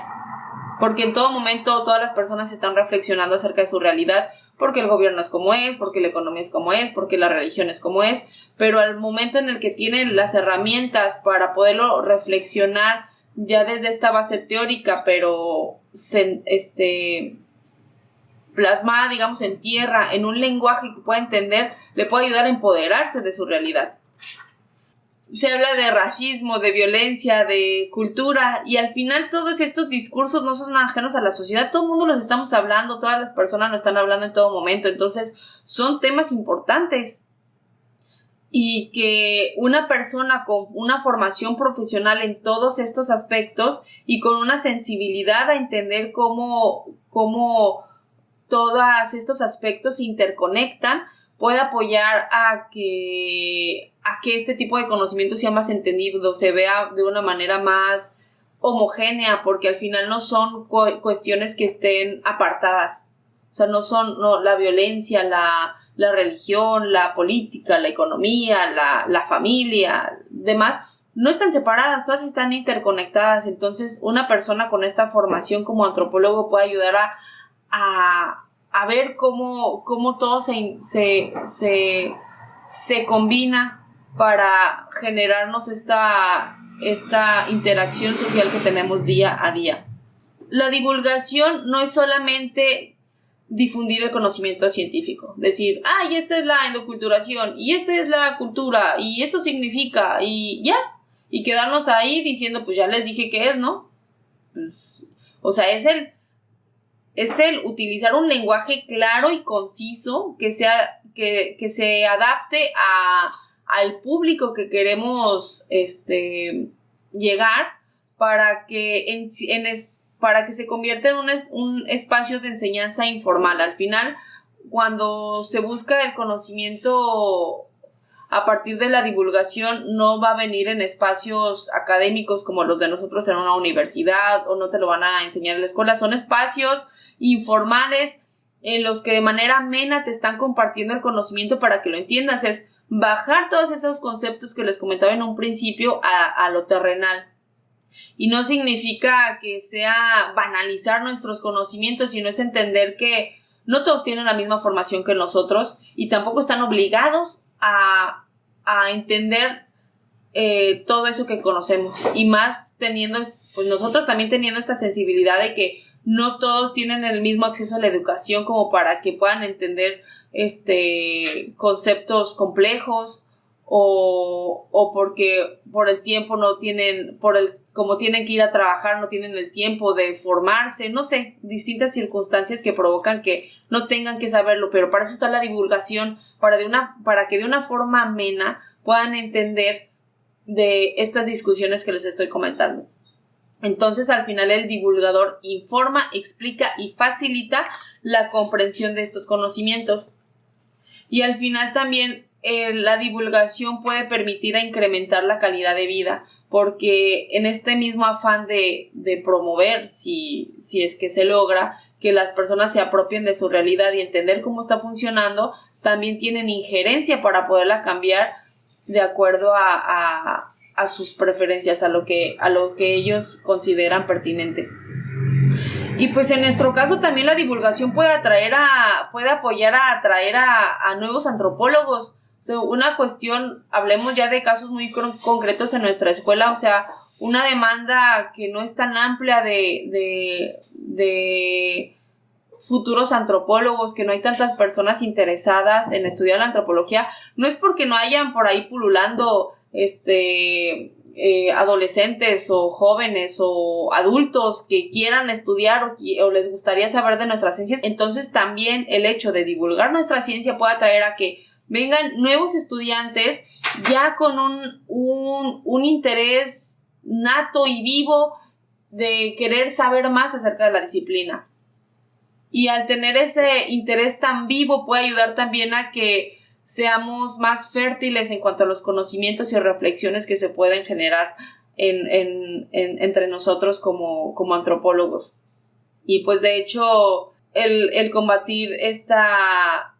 S2: Porque en todo momento todas las personas están reflexionando acerca de su realidad, porque el gobierno es como es, porque la economía es como es, porque la religión es como es, pero al momento en el que tienen las herramientas para poderlo reflexionar ya desde esta base teórica, pero plasmada, digamos, en tierra, en un lenguaje que pueda entender, le puede ayudar a empoderarse de su realidad. Se habla de racismo, de violencia, de cultura, y al final todos estos discursos no son ajenos a la sociedad. Todo el mundo los estamos hablando, todas las personas lo están hablando en todo momento, entonces son temas importantes. Y que una persona con una formación profesional en todos estos aspectos y con una sensibilidad a entender cómo todos estos aspectos se interconectan, puede apoyar a que este tipo de conocimiento sea más entendido, se vea de una manera más homogénea, porque al final no son cuestiones que estén apartadas. O sea, no son la violencia, la religión, la política, la economía, la familia, demás, no están separadas, todas están interconectadas. Entonces, una persona con esta formación como antropólogo puede ayudar a ver cómo todo se combina para generarnos esta interacción social que tenemos día a día. La divulgación no es solamente difundir el conocimiento científico. Decir, y esta es la endoculturación, y esta es la cultura, y esto significa, y ya. Y quedarnos ahí diciendo, pues ya les dije qué es, ¿no? Pues, o sea, es el utilizar un lenguaje claro y conciso que se adapte al público que queremos llegar para que para que se convierta en un espacio de enseñanza informal. Al final, cuando se busca el conocimiento a partir de la divulgación, no va a venir en espacios académicos como los de nosotros en una universidad, o no te lo van a enseñar en la escuela. Son espacios informales en los que de manera amena te están compartiendo el conocimiento para que lo entiendas. Es bajar todos esos conceptos que les comentaba en un principio a lo terrenal. Y no significa que sea banalizar nuestros conocimientos, sino es entender que no todos tienen la misma formación que nosotros y tampoco están obligados a entender todo eso que conocemos. Y más teniendo, pues nosotros también teniendo esta sensibilidad de que no todos tienen el mismo acceso a la educación como para que puedan entender conceptos complejos o porque por el tiempo no tienen, como tienen que ir a trabajar, no tienen el tiempo de formarse, no sé, distintas circunstancias que provocan que no tengan que saberlo, pero para eso está la divulgación, para que de una forma amena puedan entender de estas discusiones que les estoy comentando. Entonces, al final, el divulgador informa, explica y facilita la comprensión de estos conocimientos. Y al final también la divulgación puede permitir a incrementar la calidad de vida, porque en este mismo afán de promover, si es que se logra, que las personas se apropien de su realidad y entender cómo está funcionando, también tienen injerencia para poderla cambiar de acuerdo a sus preferencias, a lo que ellos consideran pertinente. Y pues en nuestro caso también la divulgación puede apoyar a atraer a nuevos antropólogos. O sea, una cuestión, hablemos ya de casos muy concretos en nuestra escuela, o sea, una demanda que no es tan amplia de futuros antropólogos, que no hay tantas personas interesadas en estudiar la antropología, no es porque no hayan por ahí pululando adolescentes o jóvenes o adultos que quieran estudiar o les gustaría saber de nuestras ciencias. Entonces también el hecho de divulgar nuestra ciencia puede atraer a que vengan nuevos estudiantes ya con un interés nato y vivo de querer saber más acerca de la disciplina. Y al tener ese interés tan vivo puede ayudar también a que seamos más fértiles en cuanto a los conocimientos y reflexiones que se pueden generar entre nosotros como antropólogos. Y pues de hecho el combatir esta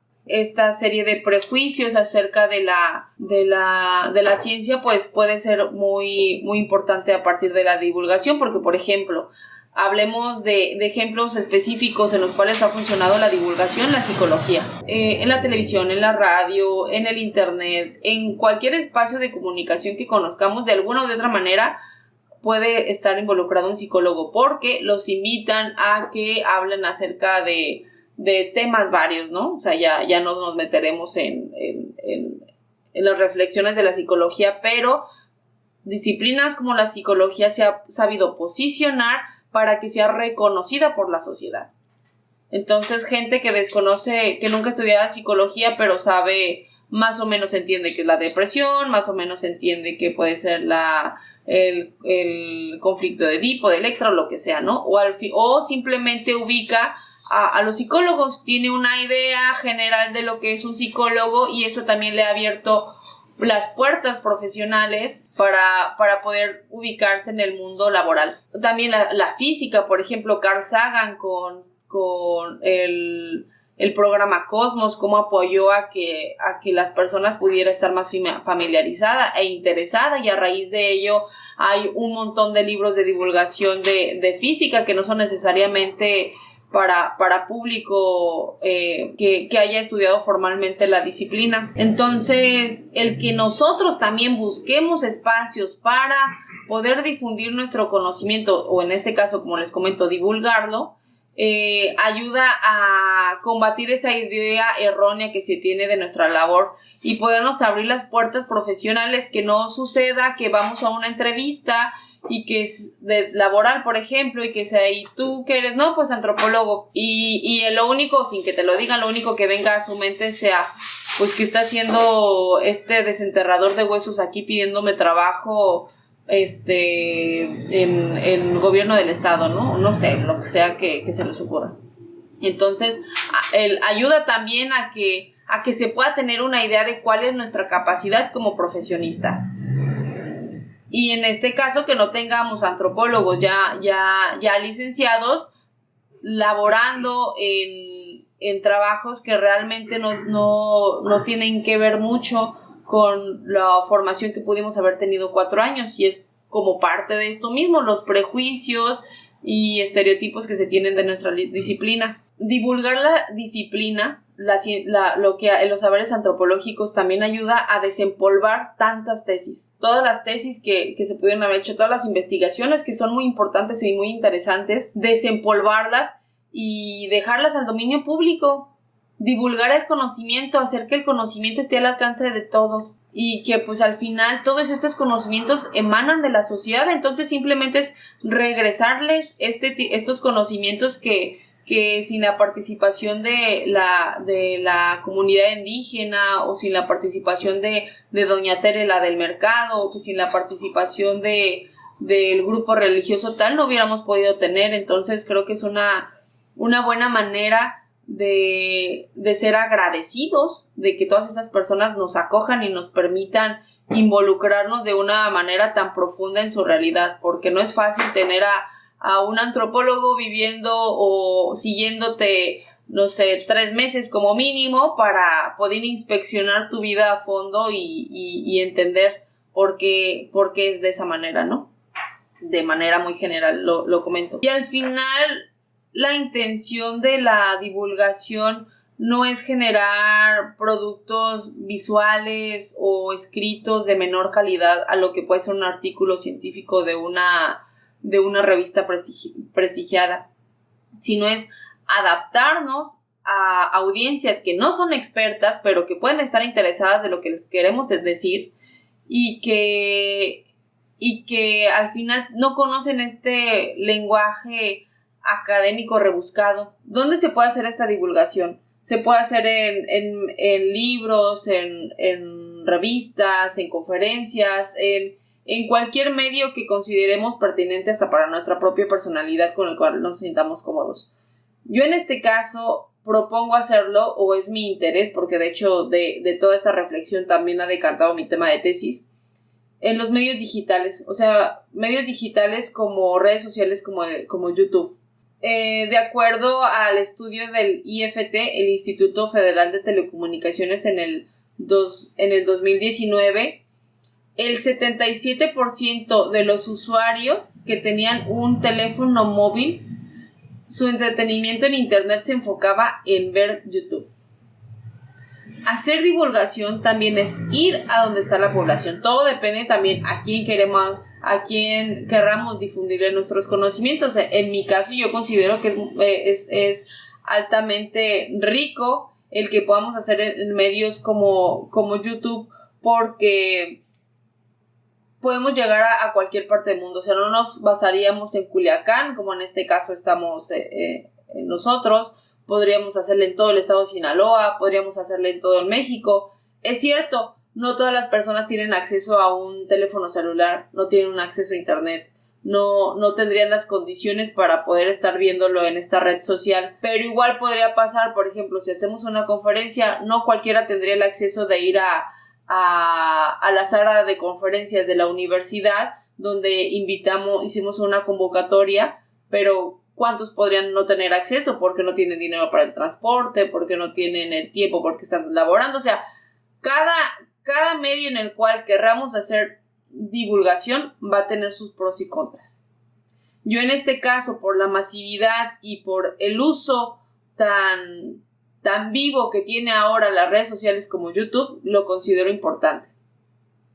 S2: serie de prejuicios acerca de la ciencia pues puede ser muy, muy importante a partir de la divulgación, porque por ejemplo, hablemos de ejemplos específicos en los cuales ha funcionado la divulgación, la psicología. En la televisión, en la radio, en el internet, en cualquier espacio de comunicación que conozcamos, de alguna u otra manera puede estar involucrado un psicólogo, porque los invitan a que hablen acerca de temas varios, ¿no? O sea, ya no nos meteremos en las reflexiones de la psicología, pero disciplinas como la psicología se ha sabido posicionar para que sea reconocida por la sociedad. Entonces, gente que desconoce, que nunca ha estudiado psicología, pero sabe, más o menos entiende que es la depresión, más o menos entiende que puede ser el conflicto de Edipo, de Electra, o lo que sea, ¿no? O simplemente ubica a los psicólogos, tiene una idea general de lo que es un psicólogo, y eso también le ha abierto las puertas profesionales para poder ubicarse en el mundo laboral. También la física, por ejemplo, Carl Sagan con el programa Cosmos, cómo apoyó a que las personas pudieran estar más familiarizadas e interesadas, y a raíz de ello hay un montón de libros de divulgación de física que no son necesariamente para público que haya estudiado formalmente la disciplina. Entonces, el que nosotros también busquemos espacios para poder difundir nuestro conocimiento, o en este caso, como les comento, divulgarlo, ayuda a combatir esa idea errónea que se tiene de nuestra labor y podernos abrir las puertas profesionales, que no suceda que vamos a una entrevista y que es de laboral, por ejemplo, y que sea, ¿y tú qué eres? No, pues antropólogo, y lo único, sin que te lo digan, lo único que venga a su mente sea, pues que está haciendo este desenterrador de huesos aquí pidiéndome trabajo en el gobierno del estado, ¿no? No sé, lo que sea que se les ocurra. Entonces, ayuda también a que se pueda tener una idea de cuál es nuestra capacidad como profesionistas. Y en este caso, que no tengamos antropólogos ya licenciados laborando en trabajos que realmente no tienen que ver mucho con la formación que pudimos haber tenido 4 años, y es como parte de esto mismo, los prejuicios y estereotipos que se tienen de nuestra disciplina. Divulgar la disciplina, los saberes antropológicos, también ayuda a desempolvar tantas tesis. Todas las tesis que se pudieron haber hecho, todas las investigaciones que son muy importantes y muy interesantes, desempolvarlas y dejarlas al dominio público. Divulgar el conocimiento, hacer que el conocimiento esté al alcance de todos y que pues al final todos estos conocimientos emanan de la sociedad. Entonces simplemente es regresarles estos conocimientos que sin la participación de la comunidad indígena, o sin la participación de doña Tere, la del mercado, o que sin la participación del grupo religioso tal, no hubiéramos podido tener. Entonces creo que es una buena manera de ser agradecidos de que todas esas personas nos acojan y nos permitan involucrarnos de una manera tan profunda en su realidad, porque no es fácil tener a un antropólogo viviendo o siguiéndote, no sé, 3 meses como mínimo para poder inspeccionar tu vida a fondo y entender por qué es de esa manera, ¿no? De manera muy general lo comento. Y al final, la intención de la divulgación no es generar productos visuales o escritos de menor calidad a lo que puede ser un artículo científico de una revista prestigiada, sino es adaptarnos a audiencias que no son expertas, pero que pueden estar interesadas de lo que les queremos decir, y que al final no conocen este lenguaje académico rebuscado. ¿Dónde se puede hacer esta divulgación? Se puede hacer en libros, en revistas, en conferencias, en cualquier medio que consideremos pertinente hasta para nuestra propia personalidad, con el cual nos sintamos cómodos. Yo en este caso propongo hacerlo, o es mi interés, porque de hecho de toda esta reflexión también ha decantado mi tema de tesis, en los medios digitales, o sea, medios digitales como redes sociales como YouTube. De acuerdo al estudio del IFT, el Instituto Federal de Telecomunicaciones, en el 2019, el 77% de los usuarios que tenían un teléfono móvil, su entretenimiento en internet se enfocaba en ver YouTube. Hacer divulgación también es ir a donde está la población. Todo depende también a quién querramos difundirle nuestros conocimientos. En mi caso, yo considero que es altamente rico el que podamos hacer en medios como YouTube, porque podemos llegar a cualquier parte del mundo. O sea, no nos basaríamos en Culiacán, como en este caso estamos nosotros. Podríamos hacerle en todo el estado de Sinaloa, podríamos hacerle en todo el México. Es cierto, no todas las personas tienen acceso a un teléfono celular, no tienen un acceso a internet, no tendrían las condiciones para poder estar viéndolo en esta red social, pero igual podría pasar. Por ejemplo, si hacemos una conferencia, no cualquiera tendría el acceso de ir a la sala de conferencias de la universidad, donde hicimos una convocatoria, pero ¿cuántos podrían no tener acceso? Porque no tienen dinero para el transporte, porque no tienen el tiempo, porque están laborando. O sea, cada medio en el cual querramos hacer divulgación va a tener sus pros y contras. Yo en este caso, por la masividad y por el uso tan vivo que tiene ahora las redes sociales como YouTube, lo considero importante.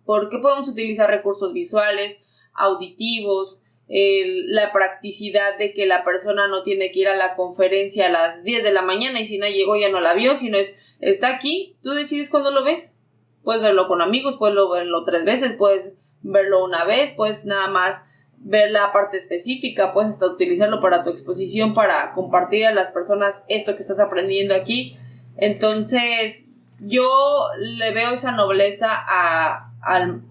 S2: Porque podemos utilizar recursos visuales, auditivos, la practicidad de que la persona no tiene que ir a la conferencia a las 10 de la mañana y si no llegó ya no la vio, sino está aquí, tú decides cuándo lo ves. Puedes verlo con amigos, puedes verlo 3 veces, puedes verlo una vez, puedes nada más ver la parte específica, puedes hasta utilizarlo para tu exposición, para compartir a las personas esto que estás aprendiendo aquí. Entonces, yo le veo esa nobleza a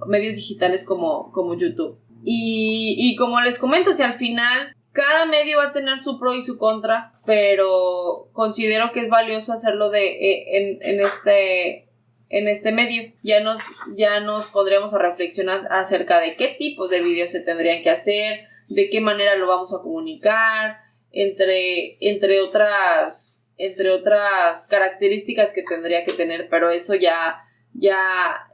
S2: medios digitales como YouTube. Y como les comento, si al final cada medio va a tener su pro y su contra, pero considero que es valioso hacerlo en este medio. Ya nos podremos a reflexionar acerca de qué tipos de videos se tendrían que hacer, de qué manera lo vamos a comunicar, entre otras características que tendría que tener, pero eso yo ya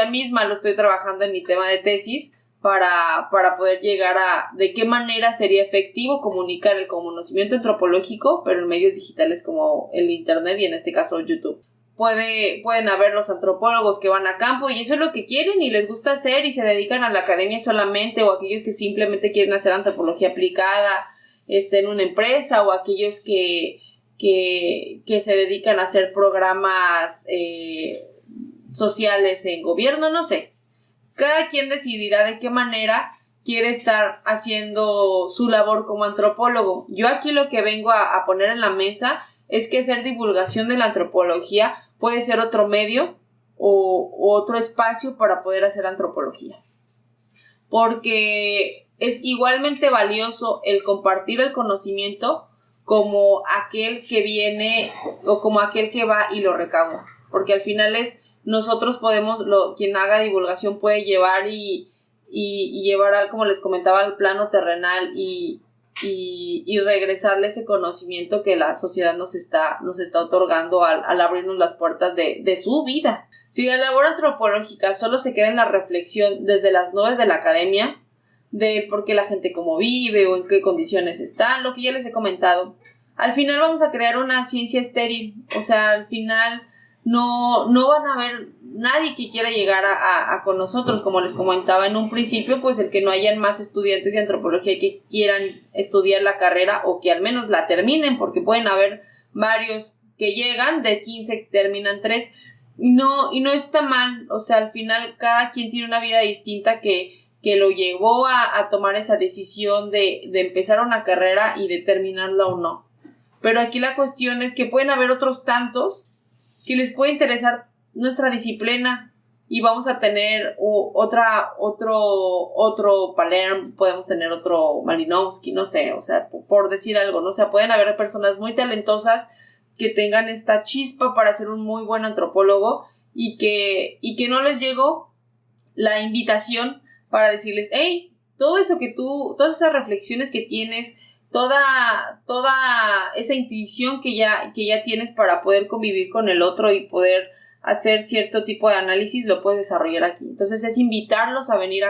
S2: misma lo estoy trabajando en mi tema de tesis para poder llegar a de qué manera sería efectivo comunicar el conocimiento antropológico, pero en medios digitales como el internet y en este caso YouTube. Pueden haber los antropólogos que van a campo y eso es lo que quieren y les gusta hacer y se dedican a la academia solamente, o aquellos que simplemente quieren hacer antropología aplicada en una empresa, o aquellos que se dedican a hacer programas sociales en gobierno, no sé. Cada quien decidirá de qué manera quiere estar haciendo su labor como antropólogo. Yo aquí lo que vengo a poner en la mesa es que hacer divulgación de la antropología puede ser otro medio o otro espacio para poder hacer antropología. Porque es igualmente valioso el compartir el conocimiento como aquel que viene o como aquel que va y lo recauda. Porque al final nosotros podemos, quien haga divulgación puede llevar y llevar, como les comentaba, al plano terrenal y regresarle ese conocimiento que la sociedad nos está otorgando al abrirnos las puertas de su vida. Si la labor antropológica solo se queda en la reflexión desde las nubes de la academia, de por qué la gente cómo vive o en qué condiciones están, lo que ya les he comentado, al final vamos a crear una ciencia estéril. O sea, al final no van a haber nadie que quiera llegar a con nosotros, como les comentaba en un principio, pues el que no hayan más estudiantes de antropología que quieran estudiar la carrera o que al menos la terminen, porque pueden haber varios que llegan, de 15 terminan 3, y no está mal. O sea, al final cada quien tiene una vida distinta que lo llevó a tomar esa decisión de empezar una carrera y de terminarla o no. Pero aquí la cuestión es que pueden haber otros tantos que les puede interesar nuestra disciplina y vamos a tener otro Palermo, podemos tener otro Malinowski, no sé, o sea, por decir algo, ¿no? O sea, pueden haber personas muy talentosas que tengan esta chispa para ser un muy buen antropólogo y que no les llegó la invitación para decirles, hey, todo eso que todas esas reflexiones que tienes, toda esa intuición que ya tienes para poder convivir con el otro y poder hacer cierto tipo de análisis, lo puedes desarrollar aquí. Entonces es invitarlos a venir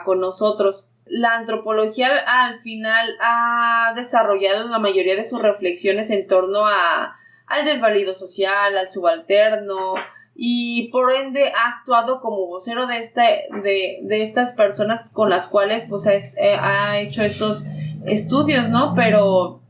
S2: con nosotros. La antropología al final ha desarrollado la mayoría de sus reflexiones en torno al desvalido social, al subalterno, y por ende ha actuado como vocero de estas personas con las cuales pues ha hecho estos estudios, ¿no? Pero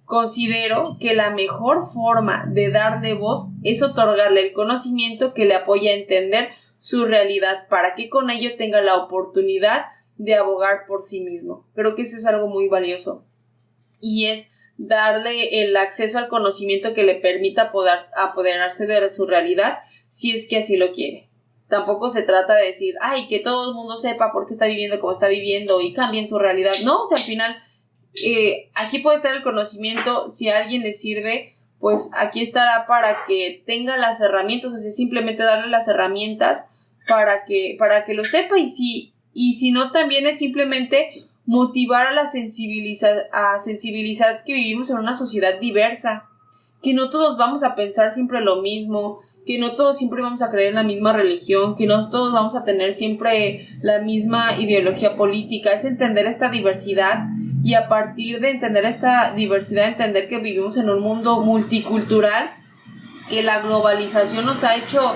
S2: considero que la mejor forma de darle voz es otorgarle el conocimiento que le apoya a entender su realidad para que con ello tenga la oportunidad de abogar por sí mismo. Creo que eso es algo muy valioso y es darle el acceso al conocimiento que le permita apoderarse de su realidad si es que así lo quiere. Tampoco se trata de decir, ay, que todo el mundo sepa por qué está viviendo como está viviendo y cambien su realidad. No, o sea, al final aquí puede estar el conocimiento. Si a alguien le sirve, pues aquí estará para que tenga las herramientas, o sea, simplemente darle las herramientas para que lo sepa, y si no, también es simplemente motivar a la sensibilizar que vivimos en una sociedad diversa, que no todos vamos a pensar siempre lo mismo, que no todos siempre vamos a creer en la misma religión, que no todos vamos a tener siempre la misma ideología política. Es entender esta diversidad y a partir de entender esta diversidad, entender que vivimos en un mundo multicultural, que la globalización nos ha hecho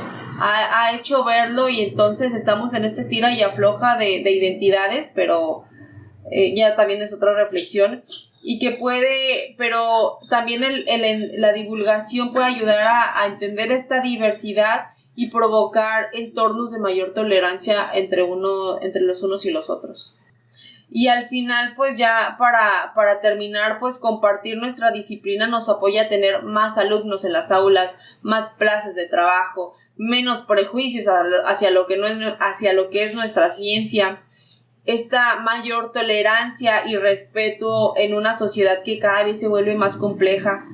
S2: verlo, y entonces estamos en esta estira y afloja de identidades, pero ya también es otra reflexión, y que puede, pero también la divulgación puede ayudar a entender esta diversidad y provocar entornos de mayor tolerancia entre los unos y los otros. Y al final, pues ya para terminar, pues compartir nuestra disciplina nos apoya a tener más alumnos en las aulas, más plazas de trabajo, menos prejuicios hacia lo que es nuestra ciencia, esta mayor tolerancia y respeto en una sociedad que cada vez se vuelve más compleja.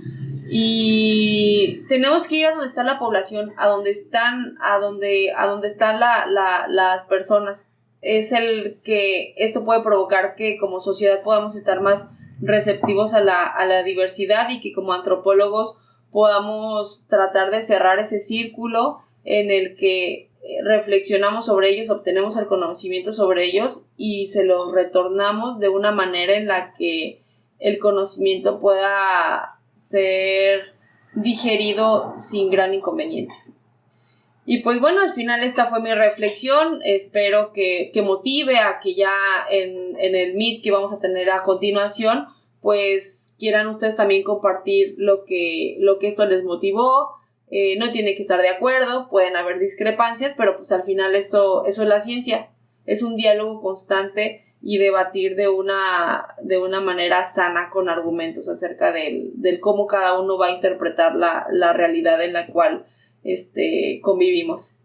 S2: Y tenemos que ir a donde está la población, a donde están las personas. Es el que esto puede provocar que como sociedad podamos estar más receptivos a la diversidad, y que como antropólogos podamos tratar de cerrar ese círculo en el que reflexionamos sobre ellos, obtenemos el conocimiento sobre ellos y se los retornamos de una manera en la que el conocimiento pueda ser digerido sin gran inconveniente. Y pues bueno, al final esta fue mi reflexión. Espero que motive a que ya en el Meet que vamos a tener a continuación, pues quieran ustedes también compartir lo que esto les motivó. No tiene que estar de acuerdo, pueden haber discrepancias, pero pues al final eso es la ciencia. Es un diálogo constante y debatir de una manera sana con argumentos acerca del cómo cada uno va a interpretar la realidad en la cual convivimos.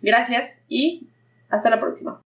S2: Gracias y hasta la próxima.